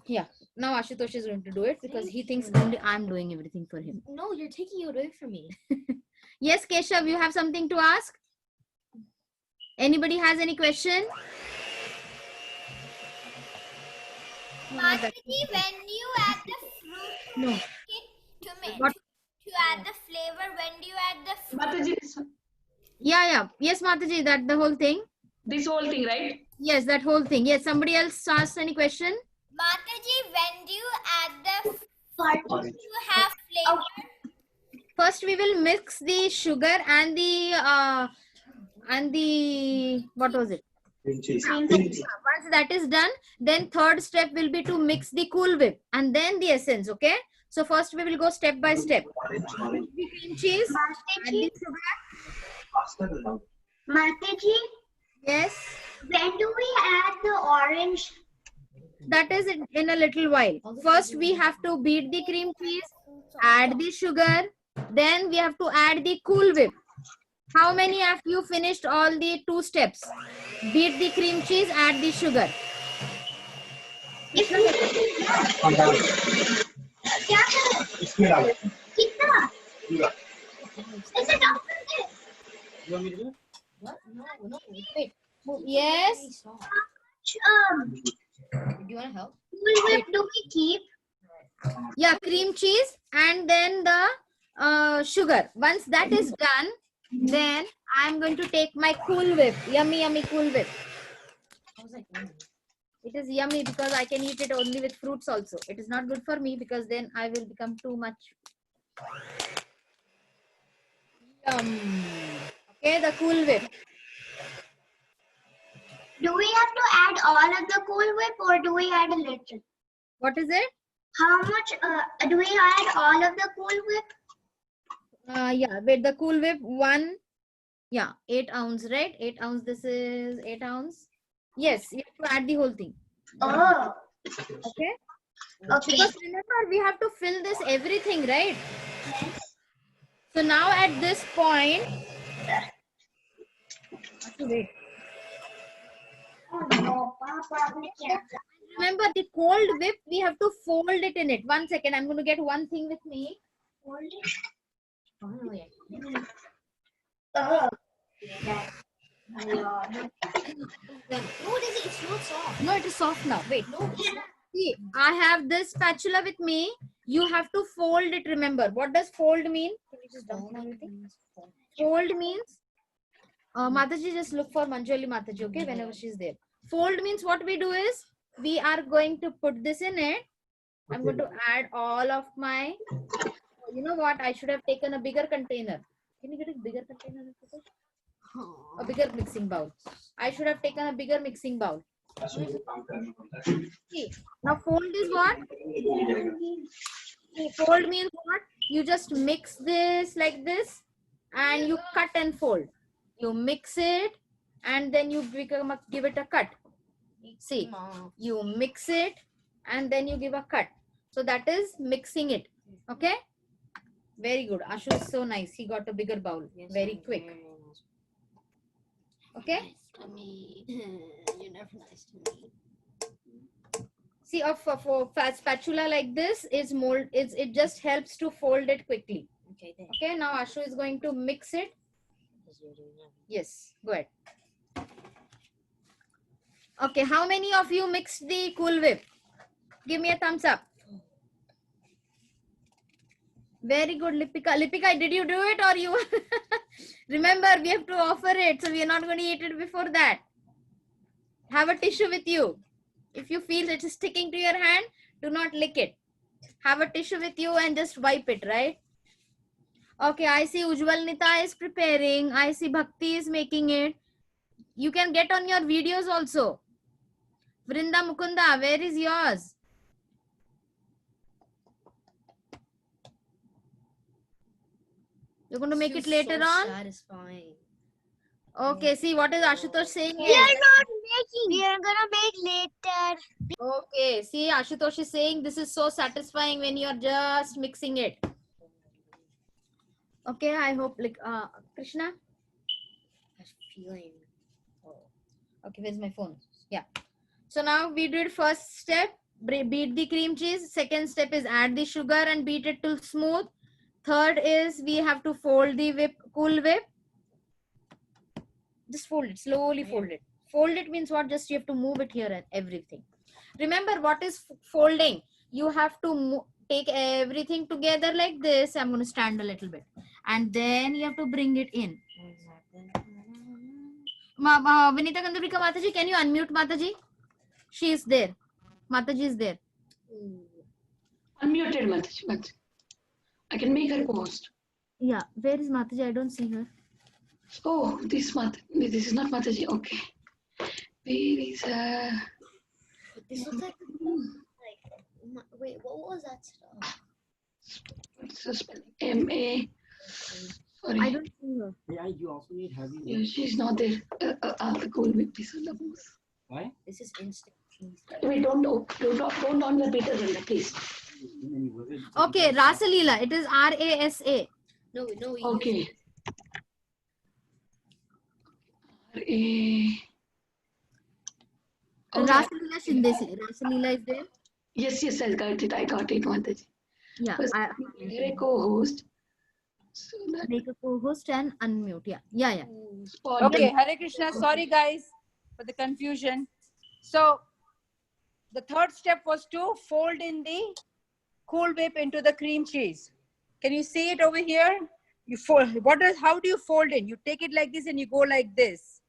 Yeah. Now Ashutosh is going to do it because he thinks only I'm doing everything for him. No, you're taking it away from me. Yes, Keshav, you have something to ask? Anybody has any question? Mataji, when you add the fruit, No. to make What? to add the flavor, when do you add the fruit? Mataji, this one. Yeah. Yes, Mataji, that the whole thing. This whole thing, right? Yes, that whole thing. Yes, somebody else asked any question? Mataji, when do you add the fruit to have flavor? First, we will mix the sugar and the what was it? Once that is done, then third step will be to mix the Cool Whip and then the essence. Okay. So first we will go step by step. The cream cheese and the sugar. Mataji, Yes. when do we add the orange? That is in a little while. First we have to beat the cream cheese, add the sugar, then we have to add the Cool Whip. How many have you finished all the 2 steps? Beat the cream cheese, add the sugar. No, wait. Yes. Do you want to help? Cool Whip do we keep? Yeah, cream cheese and then the sugar. Once that is done, Then I'm going to take my Cool Whip. Yummy, yummy Cool Whip. It is yummy because I can eat it only with fruits also. It is not good for me because then I will become too much. Yum. Okay, the Cool Whip. Do we have to add all of the Cool Whip or do we add a little? What is it? How much do we add all of the Cool Whip? Yeah, with the Cool Whip, 8 ounce, right? 8 ounce, this is 8 ounce. Yes, you have to add the whole thing. Oh. Okay. Okay. Because remember, we have to fill this everything, right? Yes. So now at this point, wait. Remember the cold whip, we have to fold it in it. 1 second, I'm going to get one thing with me. Fold it. Oh, yeah. Oh. No, it is. It's not soft. No, it is soft now. Wait. No. See, I have this spatula with me. You have to fold it. Remember, what does fold mean? Can you just dump everything? Fold means, Mataji, just look for Manjoli Mataji, okay, whenever she's there. Fold means what we do is, we are going to put this in it. I'm going to add all of my, you know what, I should have taken a bigger container. Can you get a bigger container? A bigger mixing bowl. I should have taken a bigger mixing bowl. See, now fold is what? Fold means what? You just mix this like this and you cut and fold. You mix it and then you give it a cut. See, you mix it and then you give a cut. So that is mixing it. Okay? Very good. Ashu is so nice. He got a bigger bowl. Very quick. Okay? To me. You're never nice to me. See, for spatula like this is mold. It just helps to fold it quickly. Okay. Then. Okay. Now Ashu is going to mix it. Yes. Go ahead. Okay. How many of you mixed the Cool Whip? Give me a thumbs up. Very good, Lipika. Lipika, did you do it or you? Remember, we have to offer it. So we are not going to eat it before that. Have a tissue with you. If you feel it is sticking to your hand, do not lick it. Have a tissue with you and just wipe it, right? Okay, I see Ujjwal Nita is preparing. I see Bhakti is making it. You can get on your videos also. Vrinda Mukunda, where is yours? You're going to make it later on? Satisfying. Okay, see what is Ashutosh saying? We are not making. We are gonna make later. Okay, see Ashutosh is saying this is so satisfying when you are just mixing it. Okay, I hope like Krishna. I'm feeling. Oh. Okay, where's my phone? Yeah. So now we did first step, beat the cream cheese. Second step is add the sugar and beat it till smooth. Third is we have to fold the whip, Cool Whip. Just fold it, slowly fold it. Fold it means what? Just you have to move it here and everything. Remember what is folding? You have to take everything together like this. I'm going to stand a little bit. And then you have to bring it in. Vinita Kandurika Mataji, can you unmute Mataji? She is there. Mataji is there. Unmuted Mataji. I can make her post. Yeah, where is Mataji? I don't see her. Oh, this is not Mataji. Okay. Where is This looks like wait, what was that stuff? What's the spelling? M-A. Sorry. I don't see her. Yeah, you also need heavy. Yeah, she's not there. The Cool Whip piece of the booth. Why? This is instant cheese. Wait, don't on the Peter Linda, please. Okay, Rasalila. It is R-A-S-A. No. Okay. Rasalila Shindesi. Rasalila is there? Yes, I got it, Mataji. Yeah. You're a co-host. So make a co-host and unmute. Yeah. Okay, Hare Krishna. Sorry, guys, for the confusion. So, the third step was to fold in the Cool Whip into the cream cheese. Can you see it over here? You fold. How do you fold in? You take it like this and you go like this.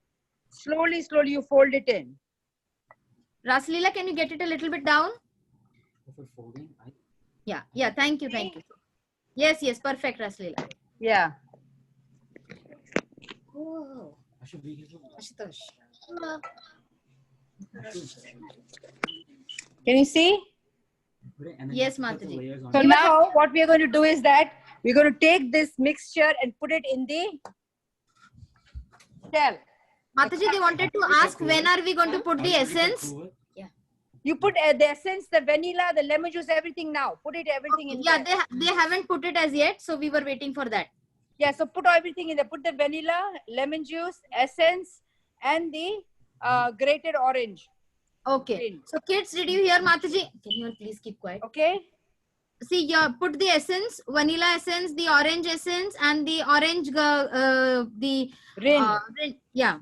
Slowly, slowly you fold it in. Raslila, can you get it a little bit down? Yeah, yeah, thank you, thank you. Yes, yes, perfect, Raslila. Yeah. Oh. Can you see? Yes, Mataji. So now what we are going to do is that we're going to take this mixture and put it in the shell. Mataji, they wanted to ask when are we going to put the essence? You put the essence, the vanilla, the lemon juice, everything now. Put it everything in Yeah, there. they haven't put it as yet, so we were waiting for that. Yeah, so put everything in there. Put the vanilla, lemon juice, essence, and the grated orange. Okay. So kids, did you hear Mataji? Can you all please keep quiet? Okay. See, put the essence, vanilla essence, the orange essence, and the orange, rin. Yeah.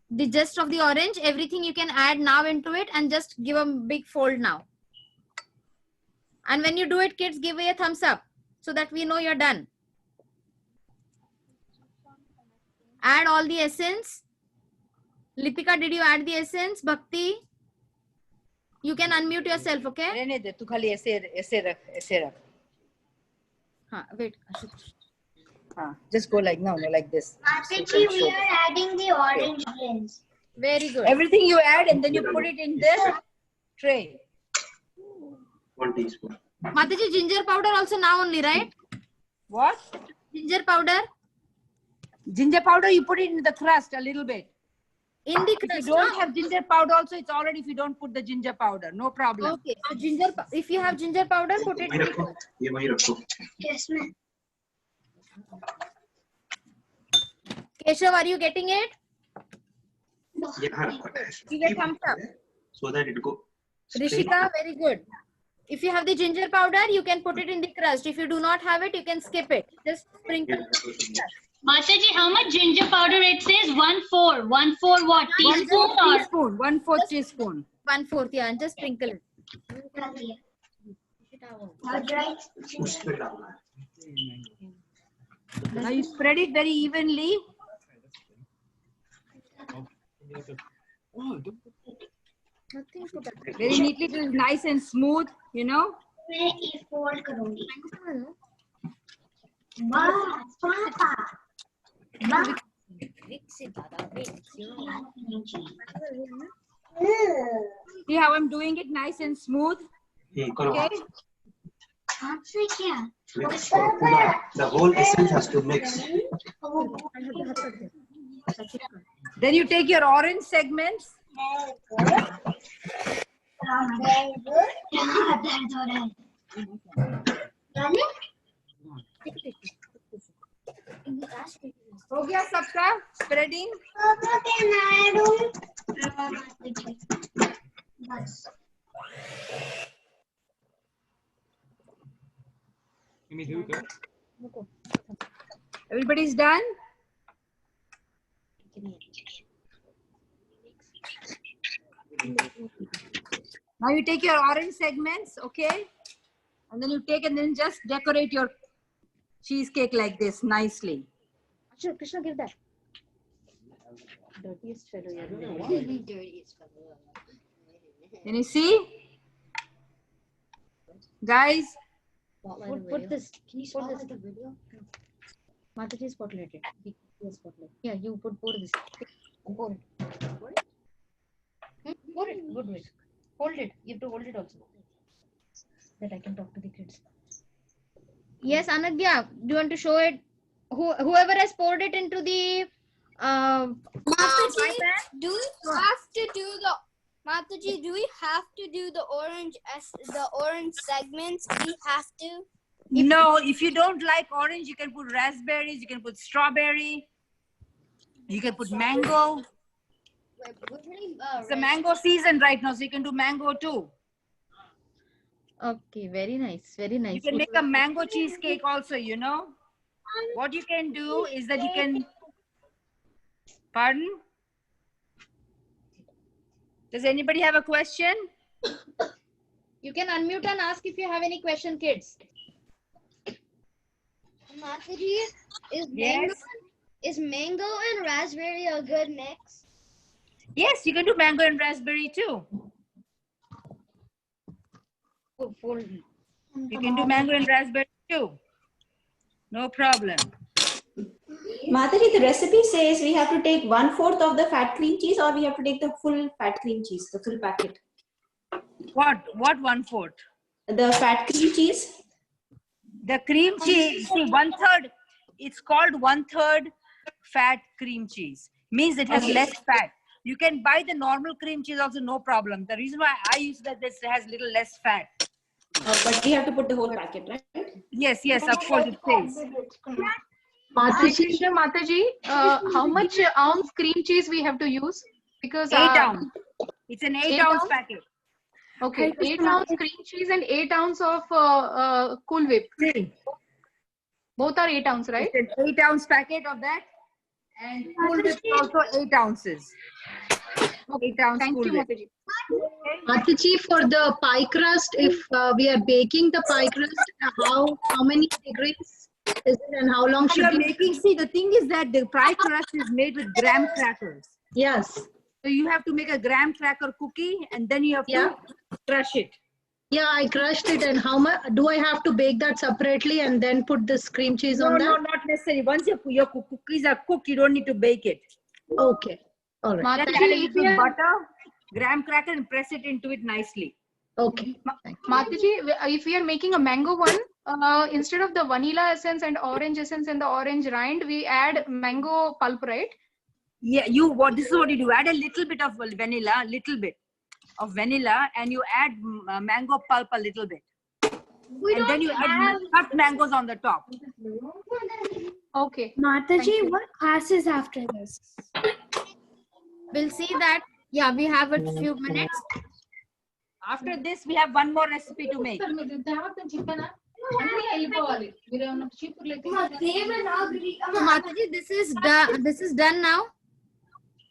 The zest of the orange, everything you can add now into it and just give a big fold now. And when you do it, kids, give me a thumbs up so that we know you're done. Add all the essence. Lipika, did you add the essence? Bhakti? You can unmute yourself, okay? Wait. Just go like like this. Mataji, we are adding the orange grains. Very good. Everything you add and then you put it in the tray. 1 teaspoon. Mataji, ginger powder also now only, right? What? Ginger powder. Ginger powder, you put it in the crust a little bit. In the crust. If you don't have ginger powder also, it's already if you don't put the ginger powder. No problem. Okay. So ginger, if you have ginger powder, put it in the crust. Yes, ma'am. Keshav, are you getting it? Yeah. You get thumbs up. So that it go. Rishika, very good. If you have the ginger powder, you can put it in the crust. If you do not have it, you can skip it. Just sprinkle. Mataji, how much ginger powder it says? 1/4. 1/4 what? Teaspoon or? Teaspoon. 1/4 teaspoon. 1/4, yeah, and just sprinkle it. Now you spread it very evenly. Very neatly, it is nice and smooth, you know. See how I'm doing it nice and smooth? Okay. Mix the whole essence has to mix. Then you take your orange segments. हो गया सबका spreading? Everybody's done? Now you take your orange segments, okay? And then you take and then just decorate your cheesecake like this nicely. Krishna, give that. Dirtiest fellow, yeah. Dirtiest fellow. Can you see? Guys? Put this. Can you spotlight the video? Mataji, spotlight it. Yeah, you pour this. Pour it. Pour it. Good way. Hold it. You have to hold it also. That I can talk to the kids. Yes, Anagya, do you want to show it? Whoever has poured it into the Mataji, do we have to do the Mataji? Do we have to do the orange segments? We have to. No, if you don't like orange, you can put raspberries. You can put strawberry. You can put mango. It's the mango season right now, so you can do mango too. Okay, very nice, very nice. You can make a mango cheesecake also, you know. What you can do is that you can, pardon? Does anybody have a question? You can unmute and ask if you have any question, kids. Mataji, Is mango and raspberry a good mix? Yes, you can do mango and raspberry too. You can do mango and raspberry too. No problem. Mataji, the recipe says we have to take 1/4 of the fat cream cheese, or we have to take the full fat cream cheese, the full packet. What 1/4? The fat cream cheese. The cream cheese, see, 1/3, it's called 1/3 fat cream cheese. Means it has Okay. less fat. You can buy the normal cream cheese also, no problem. The reason why I use that, this has little less fat. But we have to put the whole packet, right? Yes, of course it says. Mataji, how much ounce cream cheese we have to use? Because 8 ounce. It's an 8 ounce packet. Okay, 8 ounce cream cheese and 8 ounce of Cool Whip. Both are 8 ounce, right? It's an 8 ounce packet of that. And Cool Whip also 8 ounces. 8 ounce Thank Cool you, Whip. Mataji. Mataji, for the pie crust, if we are baking the pie crust, how many degrees is it and how long should You're we making, see, the thing is that the pie crust is made with graham crackers. Yes. So you have to make a graham cracker cookie and then you have to crush it. Yeah, I crushed it. And how much do I have to bake that separately and then put this cream cheese on that? No, not necessarily. Once your cookies are cooked, you don't need to bake it. Okay. All right. Just add a little butter, graham cracker, and press it into it nicely. Okay. Mataji, if we are making a mango one, instead of the vanilla essence and orange essence and the orange rind, we add mango pulp, right? Yeah, this is what you do. Add a little bit of vanilla, and you add mango pulp a little bit. And then you add cut mangoes on the top. Okay. Mataji, what class is after this? We'll see that. Yeah, we have a few minutes. After this, we have one more recipe to make. So, Mataji, this is done. This is done now.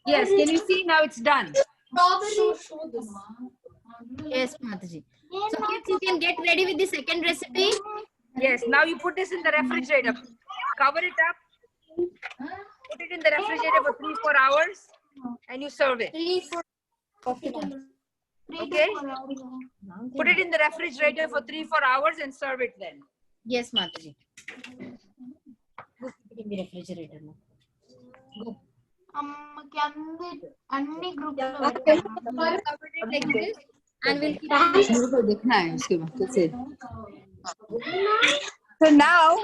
Yes, can you see now it's done? Yes, Mataji. So kids, you can get ready with the second recipe. Yes, now you put this in the refrigerator. Cover it up. Put it in the refrigerator for 3-4 hours and you serve it. Okay? Put it in the refrigerator for 3-4 hours and serve it then. Yes, Mataji. Put it in the refrigerator now. Go. Like this, and we'll keep So now,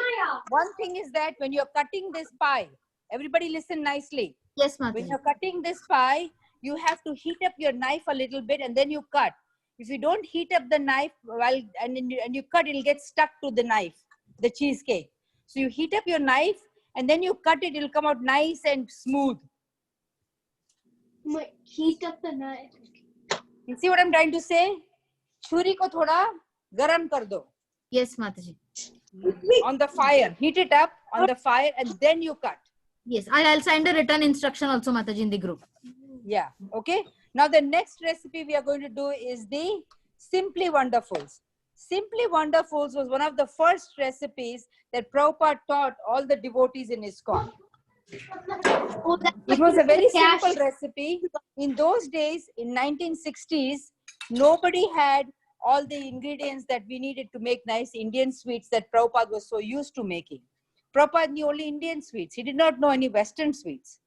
one thing is that when you're cutting this pie, everybody listen nicely. Yes, Mataji. When you're cutting this pie, you have to heat up your knife a little bit and then you cut. If you don't heat up the knife and you cut, it'll get stuck to the knife, the cheesecake. So you heat up your knife and then you cut it, it'll come out nice and smooth. Heat up the knife. You see what I'm trying to say? Churi ko thoda garam kar do. Yes, Mataji. On the fire. Heat it up on the fire and then you cut. Yes, I'll send a written instruction also, Mataji, in the group. Yeah, okay. Now the next recipe we are going to do is the Simply Wonderfuls. Simply Wonderfuls was one of the first recipes that Prabhupada taught all the devotees in ISKCON. It was a very simple recipe. In those days, in 1960s, nobody had all the ingredients that we needed to make nice Indian sweets that Prabhupada was so used to making. Prabhupada knew only Indian sweets. He did not know any Western sweets.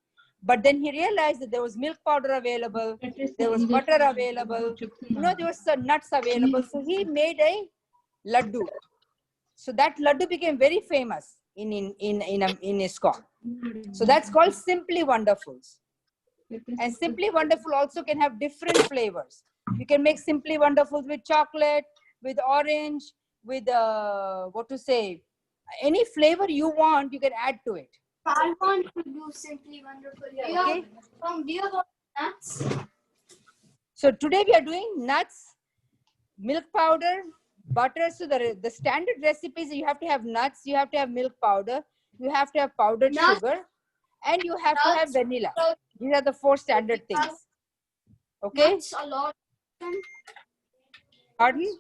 But then he realized that there was milk powder available, there was butter available, there was some nuts available. So he made a laddu. So that laddu became very famous in ISKCON. So that's called Simply Wonderfuls. And Simply Wonderful also can have different flavors. You can make Simply Wonderfuls with chocolate, with orange, with any flavor you want, you can add to it. I want to do Simply Wonderful. Okay. Do you have nuts? So today we are doing nuts, milk powder, butter. So the standard recipes, you have to have nuts, you have to have milk powder, you have to have powdered sugar, and you have to have vanilla. These are the 4 standard things. Okay? Nuts a lot. Pardon?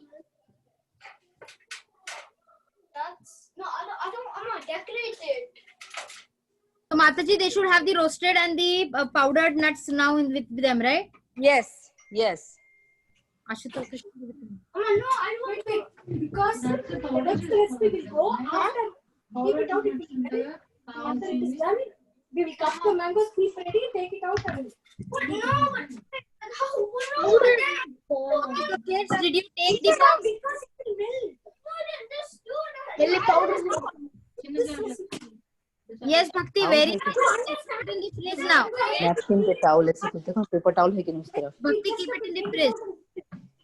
Nuts. No, I'm not decorated. So Mataji, they should have the roasted and the powdered nuts now with them, right? Yes, yes. Ashutosh. No, I won't because the next recipe will go after. Keep it out. After it is done, we will cut the mango, squeeze ready, take it out and. Kids, did you take the box? Because it will Milk powder. Yes, Bhakti, very nice. Keep it in the fridge now. Napkin के towel ऐसे कुछ देखो paper towel है कि नहीं उस तरफ. Bhakti, keep it in the fridge.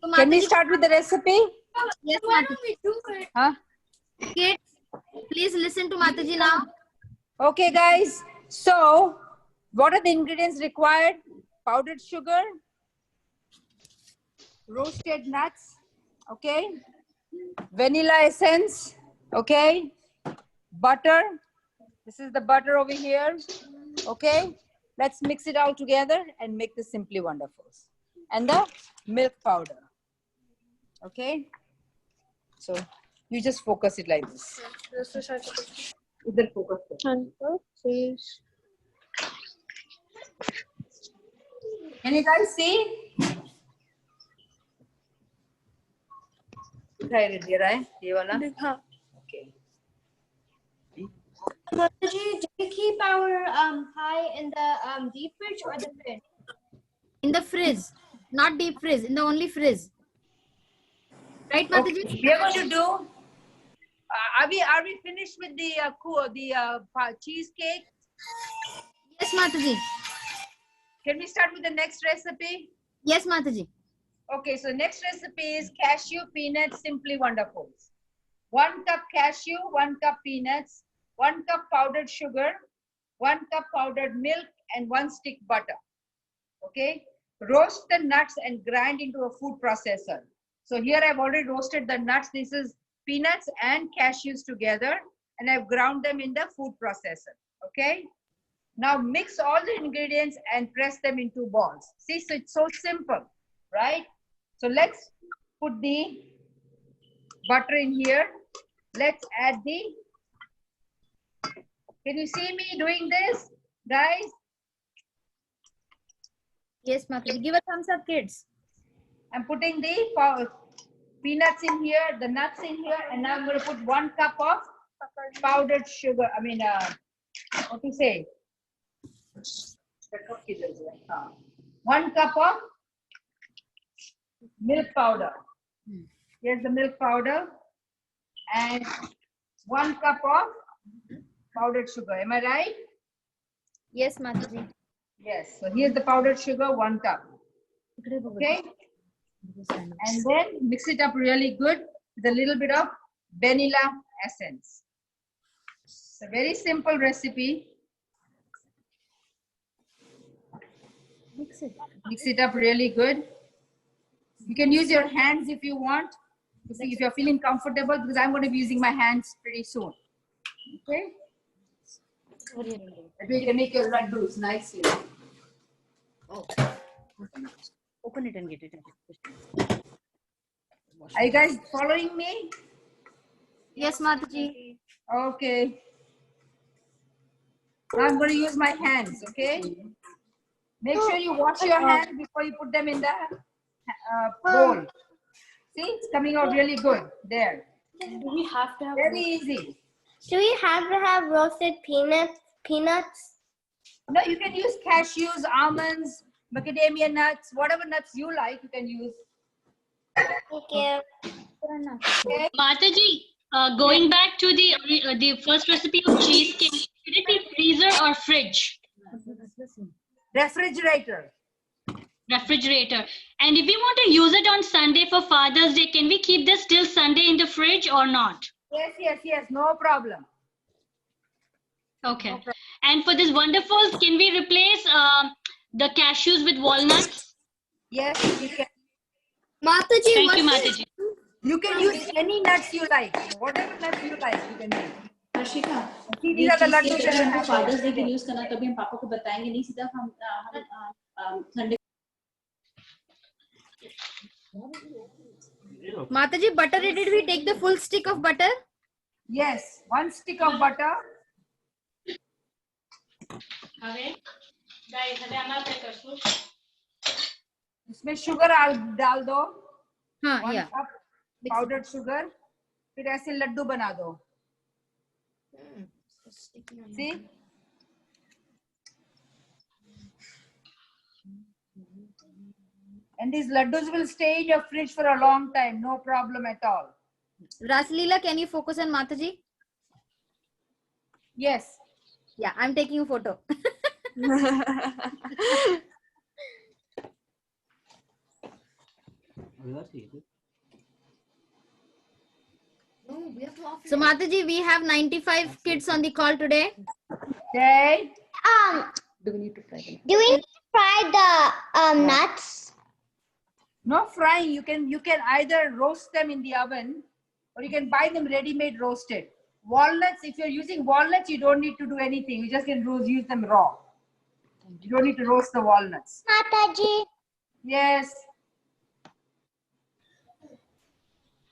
So, Can we Mataji, start with the recipe? yes, Mataji. Huh? Kids, please listen to Mataji now. Okay, guys. So, what are the ingredients required? Powdered sugar, roasted nuts, okay, vanilla essence, okay, butter. This is the butter over here, okay. Let's mix it all together and make the Simply Wonderfuls. And the milk powder, okay. So, you just focus it like this. Idhar focus karo. Can you guys see? दिखाई दे रहा है ये वाला? Okay. Mataji, do we keep our pie in the deep fridge or the fridge? In the fridge, not deep fridge, in the only fridge. Right, Mataji? Okay. We are going to do. Are we finished with the cheesecake? Yes, Mataji. Can we start with the next recipe? Yes, Mataji. Okay, so next recipe is cashew peanut Simply Wonderfuls. 1 cup cashew, 1 cup peanuts, 1 cup powdered sugar, 1 cup powdered milk, and 1 stick butter. Okay, roast the nuts and grind into a food processor. So here I've already roasted the nuts. This is peanuts and cashews together, and I've ground them in the food processor. Okay. Now mix all the ingredients and press them into balls. See, so it's so simple, right? So let's put the butter in here. Let's add the, can you see me doing this, guys? Yes, Mataji. Give a thumbs up, kids. I'm putting the peanuts in here, the nuts in here, and now I'm going to put 1 cup of powdered sugar. I mean, what do you say? 1 cup of milk powder. Here's the milk powder and 1 cup of powdered sugar. Am I right? Yes, Mataji. Yes. So here's the powdered sugar, 1 cup. Okay. And then mix it up really good with a little bit of vanilla essence. It's a very simple recipe. Mix it up really good. You can use your hands if you want. If you're feeling comfortable, because I'm going to be using my hands pretty soon. Okay? Maybe you can make your laddus nicely. Oh. Open it and get it. Are you guys following me? Yes, Mataji. Okay. Now I'm going to use my hands, okay? Make sure you wash your hands before you put them in the bowl. See, it's coming out really good. There. Do we have to have very easy? Do we have to have roasted peanuts? No, you can use cashews, almonds, macadamia nuts, whatever nuts you like, you can use. Thank you. Okay. Mataji, going back to the first recipe of cheesecake, should it be freezer or fridge? Refrigerator. Refrigerator. And if we want to use it on Sunday for Father's Day, can we keep this till Sunday in the fridge or not? Yes, no problem. Okay. And for this Wonderfuls, can we replace the cashews with walnuts? Yes, we can. Mataji, thank you, Mataji. You can use any nuts you like. Whatever nuts you like, you can use. Harshika, These are the laddus that हमको have fathers day के use करना कभी हम पापा को बताएंगे नहीं सीधा हम Sunday Mataji, butter, did we take the full stick of butter? Yes, 1 stick of butter. હવે ગાય હવે આમાં આપણે કરશું इसमें शुगर डाल दो हाँ 1 yeah. cup पाउडर्ड शुगर फिर ऐसे लड्डू बना दो See? And these laddus will stay in your fridge for a long time, no problem at all. Raslila, can you focus on Mataji? Yes. Yeah, I'm taking a photo. So Mataji, we have 95 kids on the call today. Okay. Do we need to fry the nuts? No frying. You can either roast them in the oven or you can buy them ready-made roasted. Walnuts, if you're using walnuts, you don't need to do anything. You just can use them raw. You don't need to roast the walnuts. Mataji. Yes.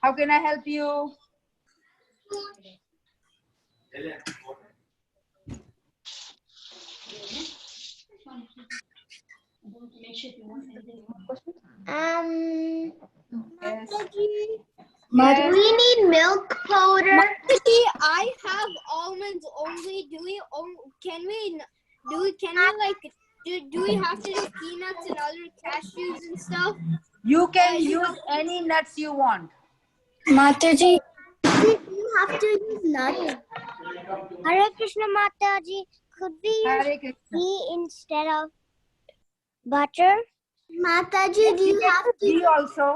How can I help you? Do we need milk powder? Mataji, I have almonds only. Can we have to do peanuts and other cashews and stuff? You can use any nuts you want. Mataji, you have to use nuts. Hare Krishna Mataji, could we use ghee instead of butter? Mataji, do you have to ghee also?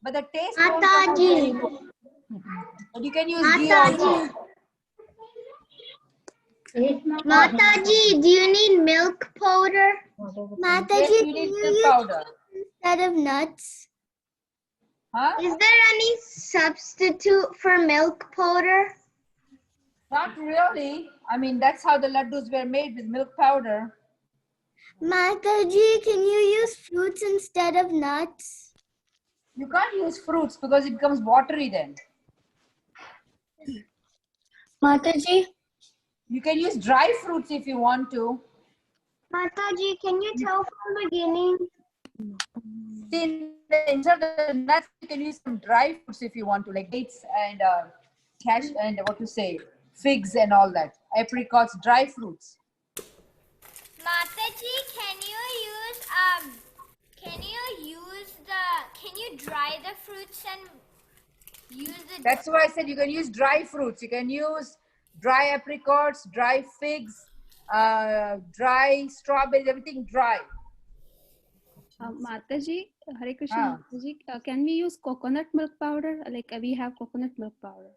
But the taste Mataji. But you can use ghee also. Mataji, do you need milk powder? Mataji, Yes, you do need you milk use powder. instead of nuts? Huh? Is there any substitute for milk powder? Not really. I mean, that's how the laddus were made, with milk powder. Mataji, can you use fruits instead of nuts? You can't use fruits because it becomes watery then. Mataji. You can use dry fruits if you want to. Mataji, can you tell from the beginning? Instead of the nuts, you can use some dry fruits if you want to, like dates and cash and figs and all that. Apricots, dry fruits. Mataji, can you dry the fruits and use the... That's why I said you can use dry fruits. You can use dry apricots, dry figs, dry strawberries, everything dry. Mataji, Hare Krishna, Mataji, can we use coconut milk powder? Like we have coconut milk powder.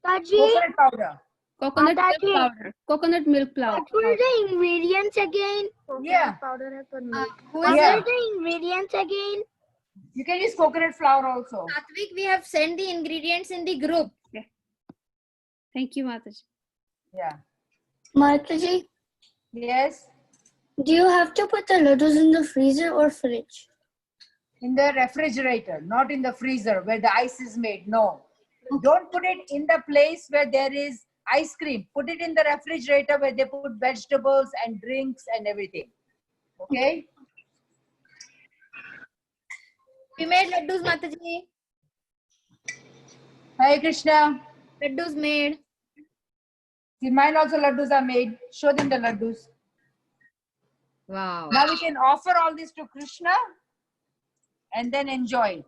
Coconut powder. Coconut milk powder. Coconut milk powder. What were the ingredients again? Yeah. What are the ingredients again? You can use coconut flour also. Satvik, we have sent the ingredients in the group. Okay. Thank you, Mataji. Yeah. Mataji, Yes. do you have to put the laddus in the freezer or fridge? In the refrigerator, not in the freezer where the ice is made. No. Don't put it in the place where there is ice cream. Put it in the refrigerator where they put vegetables and drinks and everything. Okay? We made laddus, Mataji. Hare Krishna. Laddus made. See, mine also laddus are made. Show them the laddus. Wow. Now we can offer all this to Krishna and then enjoy it.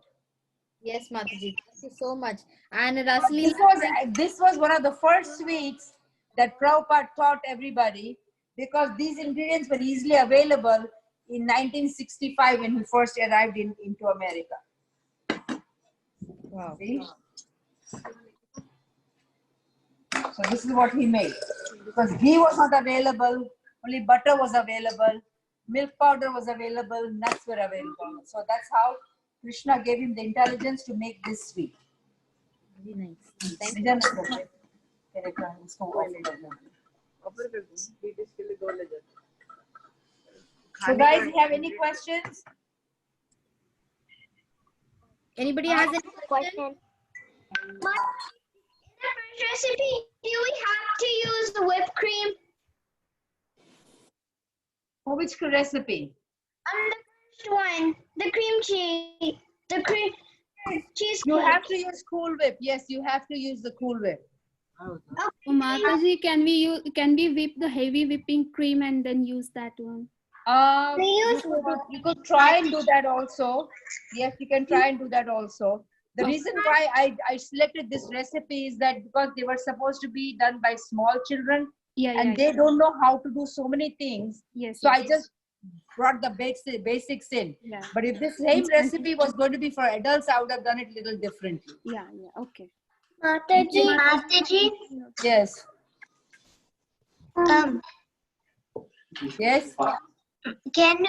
Yes, Mataji. Thank you so much. And Raslila, This was one of the first sweets that Prabhupada taught everybody because these ingredients were easily available in 1965 when he first arrived into America. Wow. See? So this is what he made. Because ghee was not available, only butter was available, milk powder was available, nuts were available. So that's how Krishna gave him the intelligence to make this sweet. Very nice. Thank you. So guys, you have any questions? Anybody has any question? Recipe, do we have to use the whipped cream? For which recipe? The first one, the cream cheese, the cream cheesecake. You have to use Cool Whip. Yes, you have to use the Cool Whip. Oh, Mataji, can we whip the heavy whipping cream and then use that one? You could try and do that also. Yes, you can try and do that also. The reason why I selected this recipe is that because they were supposed to be done by small children, and they don't know how to do so many things. Yes. So I just brought the basics in. Yeah. But if this same recipe was going to be for adults, I would have done it a little differently. Yeah, okay. Mataji. Yes. Yes. Can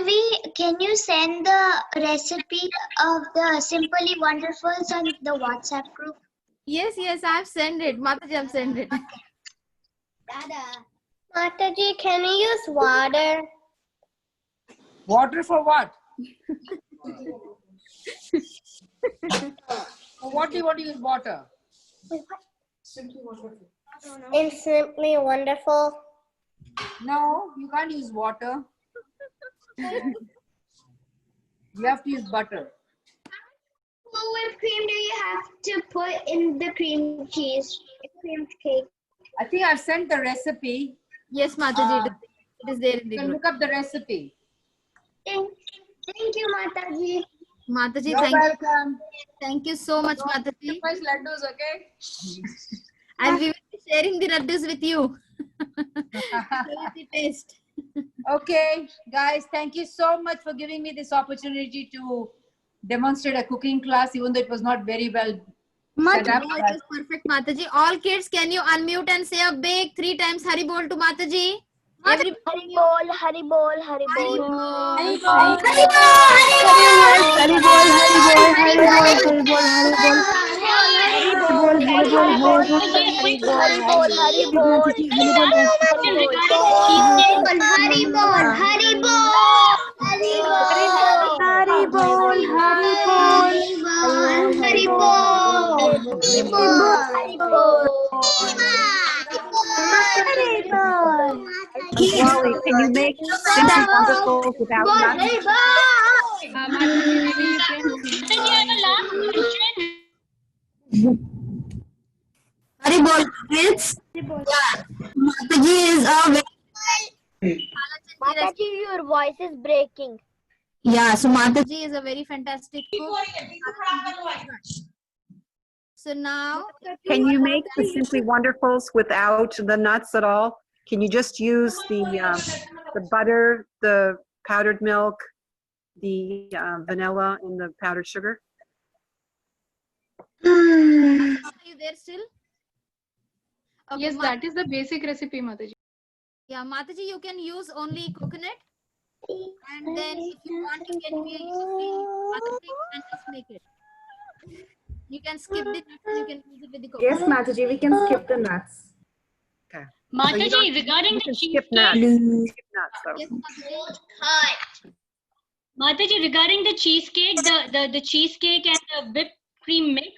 you send the recipe of the Simply Wonderfuls on the WhatsApp group? Yes, I've sent it. Mataji, I've sent it. Mataji, can you use water? Water for what? For what do you want to use water? In Simply Wonderful. No, you can't use water. You have to use butter. What whipped cream do you have to put in the cream cheese? Cream cake. I think I've sent the recipe. Yes, Mataji, it is there in the You can group. look up the recipe. Thank you, Mataji. Mataji, You're welcome. Thank you so much, Mataji. Much laddus, okay? And we will be sharing the laddus with you. The taste. Okay, guys, thank you so much for giving me this opportunity to demonstrate a cooking class, even though it was not very well set up. It was perfect, Mataji. All kids, can you unmute and say a big 3 times Hari Bol to Mataji? Hari Bol, Hari Bol, Hari Bol. Hari Bol. Hari Wally, can you make Simply Wonderful without nuts? Hari Bol, kids. Mataji is a Mataji, your voice is breaking. Yeah, so Mataji is a very fantastic cook. So now, Can you make the Simply Wonderfuls without the nuts at all? Can you just use the butter, the powdered milk, the vanilla, and the powdered sugar? are you there still? Okay, Yes, that is the basic recipe, Mataji. Yeah, Mataji, you can use only coconut. And then if you want, you can use other things and just make it. You can skip the nuts and you can use it with the coconut. Yes, Mataji, we can skip the nuts. Okay. Mataji, regarding the skip cheesecake. nuts. Skip nuts, though. Yes, Mataji. Mataji, regarding the cheesecake, the cheesecake and the whipped cream mix,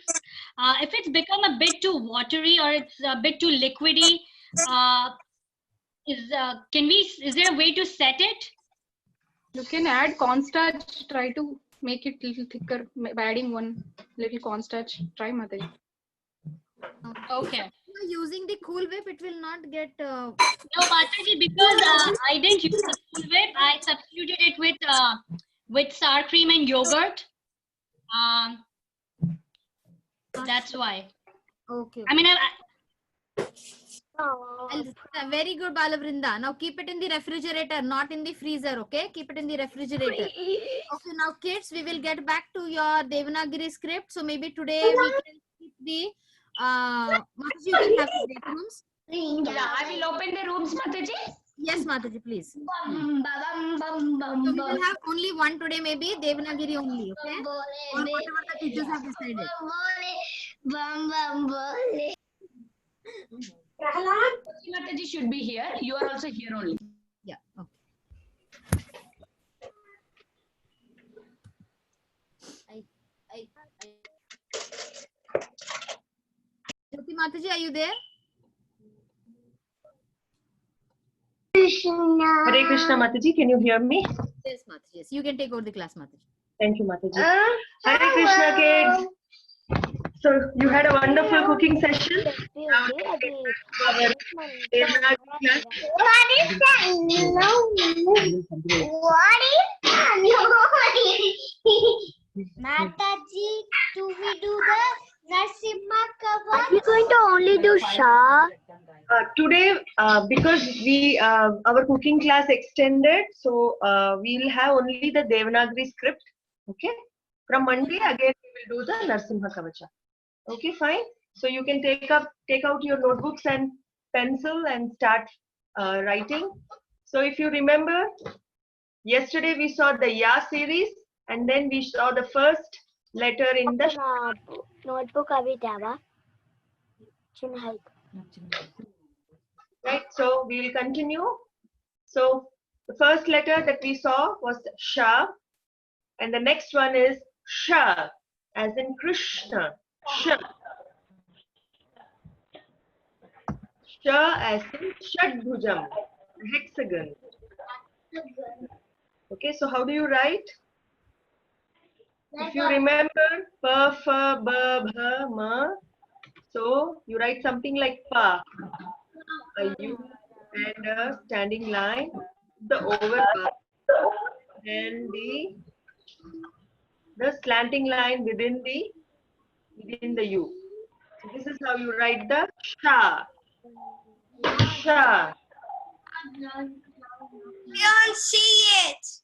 if it's become a bit too watery or it's a bit too liquidy, is there a way to set it? You can add cornstarch. Try to make it a little thicker by adding one little cornstarch. Try, Mataji. Okay. If you're using the Cool Whip, it will not get. No, Mataji, because I didn't use the Cool Whip. I substituted it with sour cream and yogurt. That's why. Okay. I mean, Very good, Balavrinda. Now keep it in the refrigerator, not in the freezer, okay? Keep it in the refrigerator. Okay, now kids, we will get back to your Devanagari script. So maybe today we can keep the, Mataji, you can have the break rooms. Yeah, I will open the rooms, Mataji. Yes, Mataji, please. So we will have only one today, maybe Devanagari only, okay? Or whatever the teachers have decided. Mataji should be here. You are also here only. Yeah. Okay. Jyoti Mataji, are you there? Krishna. Hare Krishna, Mataji. Can you hear me? Yes, Mataji. Yes, you can take over the class, Mataji. Thank you, Mataji. Hare Krishna, kids. So you had a wonderful cooking session. Now let's get back to our Devanagari class. What is that? No. What is that? No. Mataji, do we do the Narsimha Kavat? Are we going to only do Shah? Today, because we our cooking class extended, so we'll have only the Devanagari script. Okay. From Monday again we will do the Narsimha Kavacha. Okay, fine. So you can take out your notebooks and pencil and start writing. So if you remember, yesterday we saw the Ya series, and then we saw the first letter in the Notebook abhi dava. right. So we will continue. So the first letter that we saw was Sha, and the next one is Sha, as in Krishna. Sha. Sha as in Shadbhujam, hexagon. Okay, so how do you write? If you remember, Pa, Fa, Ba, Bha, Ma, so you write something like Pa, a U and a standing line, the over bar, and the slanting line within the U. So this is how you write the Sha. Sha. We don't see it.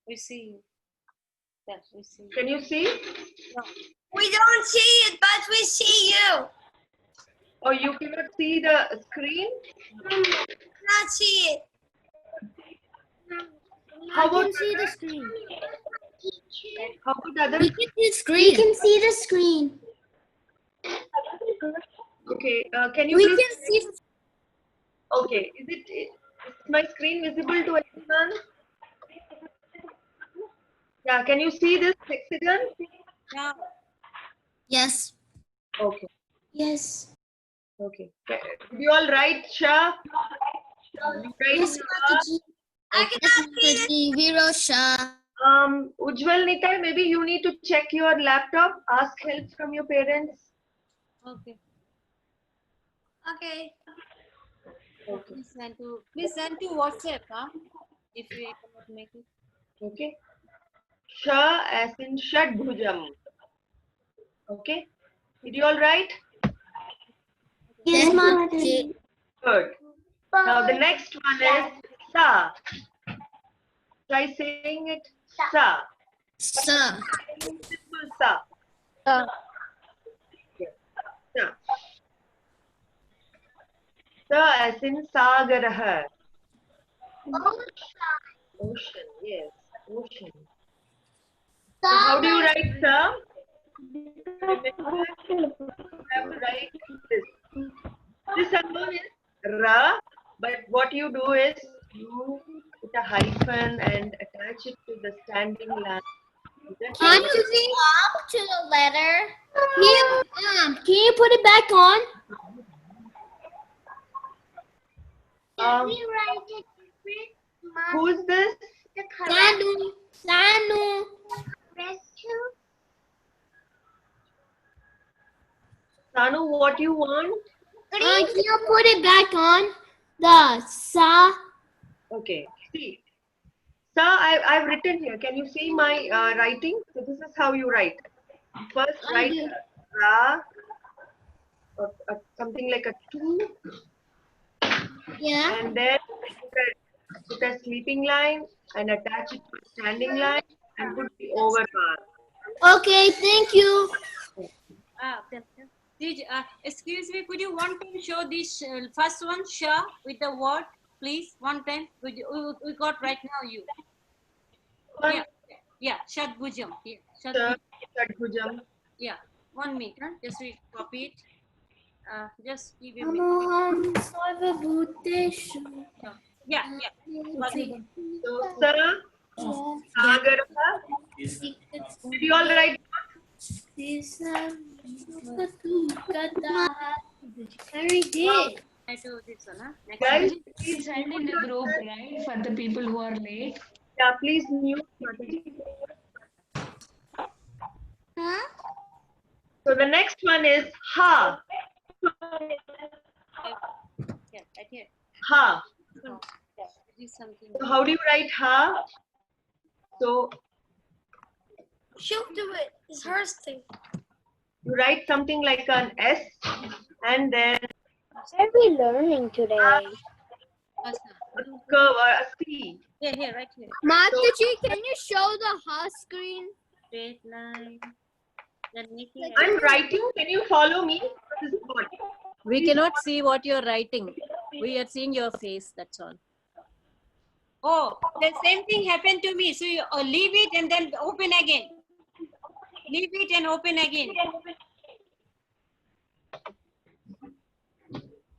We see. Yes, we see. Can you see? No. We don't see it, but we see you. Or you cannot see the screen? Not see it. How I about can see the screen. How about others? We can see the screen. We can see the screen. Okay, can you We please... can see. Okay, is my screen visible to everyone? Yeah, can you see this hexagon? Yeah. Yes. Okay. Yes. Okay. Did you all write Sha? Yes, Mataji. I cannot see it. We wrote Shah. Ujjwal, Nitai, maybe you need to check your laptop. Ask help from your parents. Okay. Okay. Okay. Please send to WhatsApp, huh? If you cannot make it. Okay. Sha as in Shadbhujam. Okay. Did you all write? Yes, Mataji. Good. Now the next one is Sa. Try saying it. Sa. Sa. Simple Sa. Sa. Sa as in Sagarah. Ocean, yes. Ocean. So how do you write Sa? Remember, you have to write this. This alone is Ra, but what you do is you put a hyphen and attach it to the standing line. Can you see up to the letter? Can you put it back on? Can we write it different? Who's this? The correct Sanu. rescue. Sanu, what you want? Can you put it back on? The Sa. Okay, see. Sa, I've written here. Can you see my writing? So this is how you write. First write Ra, something like a 2. Yeah. And then put a sleeping line and attach it to a standing line and put the over bar. Okay, thank you. Excuse me, could you one time show this first one, Sha, with the word, please? One time. We got right now you. Yeah, Shadbhujam. Yeah, Shadbhujam. Yeah, 1 minute. Huh? Just we copy it. Just give a minute. Yeah. So, Sa, Sagarah. Did you all write? Very good. I do this one, huh? Next Guys, one. please Send in the group, right, for the people who are late. Yeah, please mute Mataji. So the next one is ha. Yeah, right here. Ha. Do something. So how do you write ha? So She'll do it. It's her thing. you write something like an S and then What are we learning today? a curve or a C. Here, right here. Mataji, can you show the ha screen? Straight line. Then making. I'm writing. Can you follow me? This is what. We cannot see what you're writing. We are seeing your face, that's all. Oh, the same thing happened to me. So you leave it and then open again. Leave it and open again.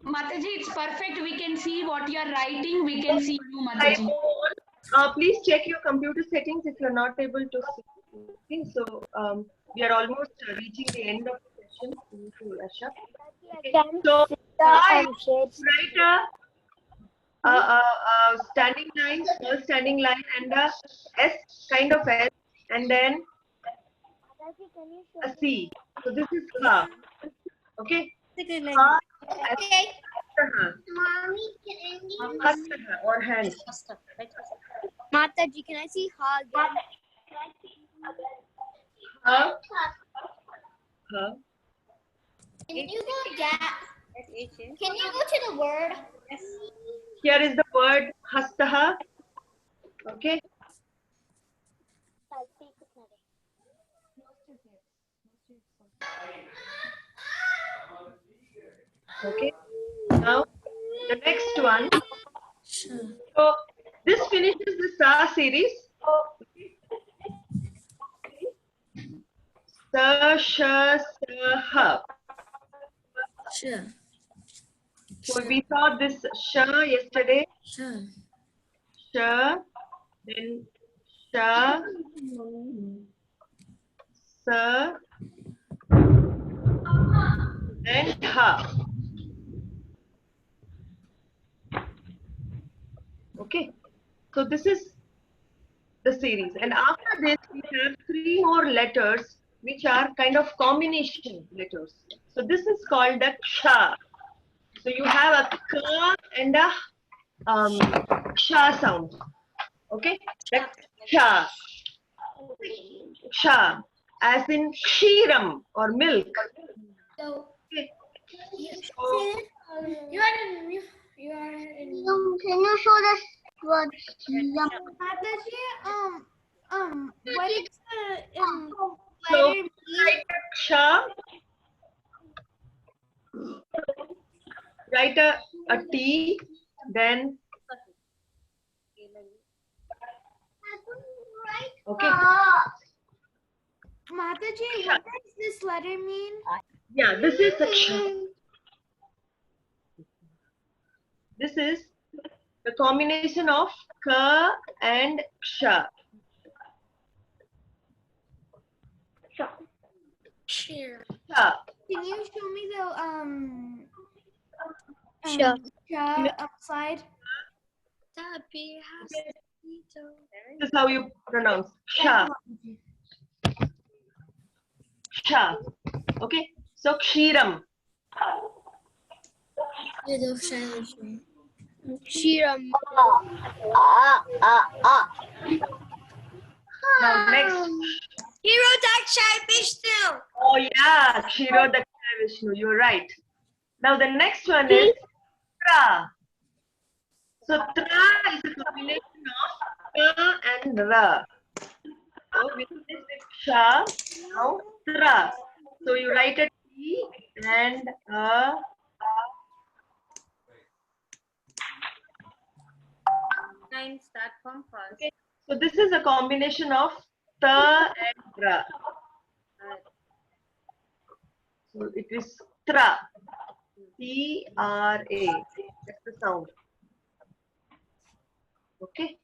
Mataji, it's perfect. We can see what you are writing. We can see you, Mataji. Please check your computer settings if you're not able to see. Okay, so we are almost reaching the end of the session. Okay. So write a standing line, small standing line, and a S kind of S, and then a C. So this is ha. Okay. Ha, Okay. Mommy, Hastaha or hand. Mataji, can I see ha again? Ha. Ha. Can you go Can you go to the word? Here is the word hastaha. Okay. Okay. Now the next one. So this finishes the Sa series. Sa, Sha, Sa, Ha. Sure. So we saw this Sha yesterday. Sure. Sha, then Sha, Sa, and Ha. Okay, so this is the series, and after this we have 3 more letters which are kind of combination letters. So this is called the Ksha. So you have a Ka and a Sha sound. Okay, that's Ksha. Ksha, as in Kshiram or milk. So, Okay. you are in. can you show this word? Mataji, what is the So letter mean? write a Ksha, write a T, then okay. Mataji, what does this letter mean? Yeah, this is the Ksha. This is the combination of Ka and Ksha. Sure. Sha. Can you show me the Sure. outside? This is how you pronounce Sha. Sha. Okay. So Kshiram. Shiram. Now next. Hero Dakshai Vishnu. Oh yeah, Kshiro Dakshaya Vishnu. You're right. Now the next one is Tra. So Tra is a combination of Ka and Ra. So with this is Sha. Now Tra. So you write a T and a. Time start from first. Okay. So this is a combination of Ta and Ra. So it is Tra. T-R-A. That's the sound. Okay.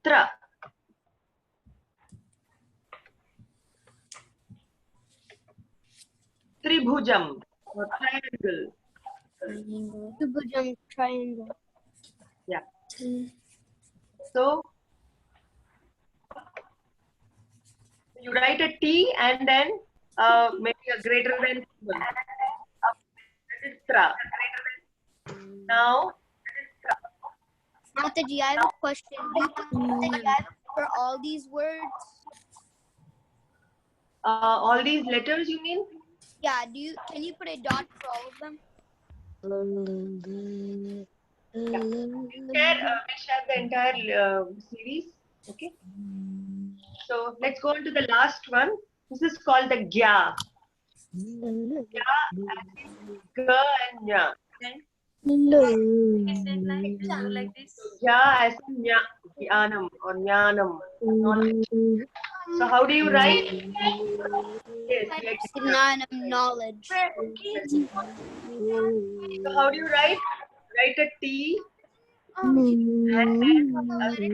Tra. Tribhujam or triangle. Tribhujam, triangle. Yeah. So you write a T and then maybe a greater than symbol. That is tra. Now, Mataji, I have a question. For all these words? all these letters you mean? Yeah, can you put a dot for all of them? Yeah. We'll share the entire series. Okay. So let's go on to the last one. This is called the Gya. Gya as in G and Nya. Like this. Gya as in Nya, Jnanam or Jnanam. So how do you write? Yes, Jnanam, knowledge. So how do you write? Write a T and then Mataji,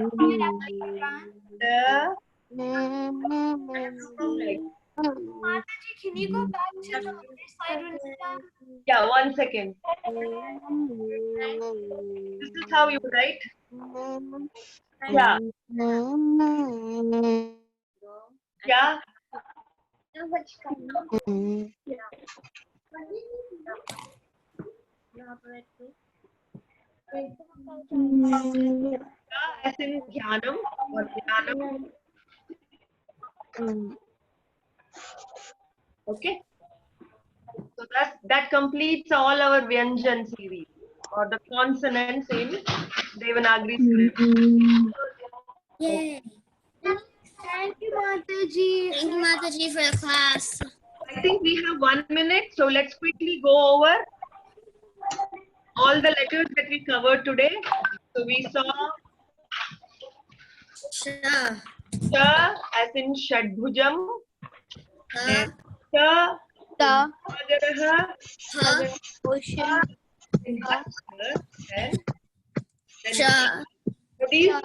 can you go back to the other slide when you're done? Yeah, 1 second. This is how you write. Yeah. Yeah. As in Jnanam or Jnanam. Okay. So that completes all our Vyanjan series or the consonants in Devanagari script. Yay. Thank you, Mataji. Thank you, Mataji, for the class. I think we have 1 minute, so let's quickly go over all the letters that we covered today. So we saw Sha. Sha as in Shadbhujam. And Sha. Sagaraha. Ocean. And Sha. so these three are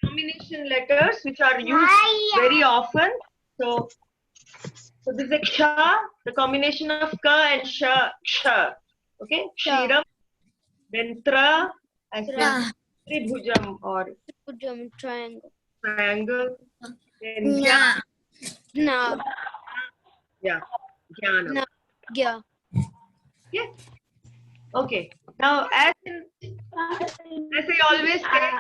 combination letters which are used very often. So this is a Ksha, the combination of Ka and Sha. Ksha. Okay? Shiram. Then Tra as in Tribhujam or Tribhujam, triangle. Triangle. Then Nya. No. Yeah. Jnanam. No. Yeah. Yes. Okay. Now, as I always say,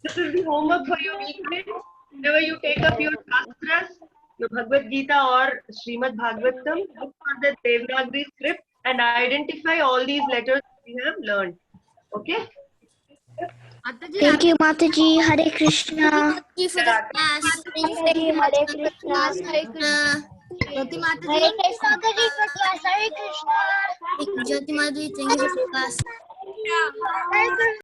this is the homework for your weekend. Whenever you take up your Shastras, your Bhagavad Gita or Srimad Bhagavatam, look for the Devanagari script and identify all these letters we have learned. Okay? Thank you, Mataji. Hare Krishna. Thank you for the class. Thank you, Hare Krishna. Hare Krishna. Jyoti Mataji. Hare Krishna, Mataji, for class. Hare Krishna. Jyoti Mataji, thank you for the class. Hare Krishna.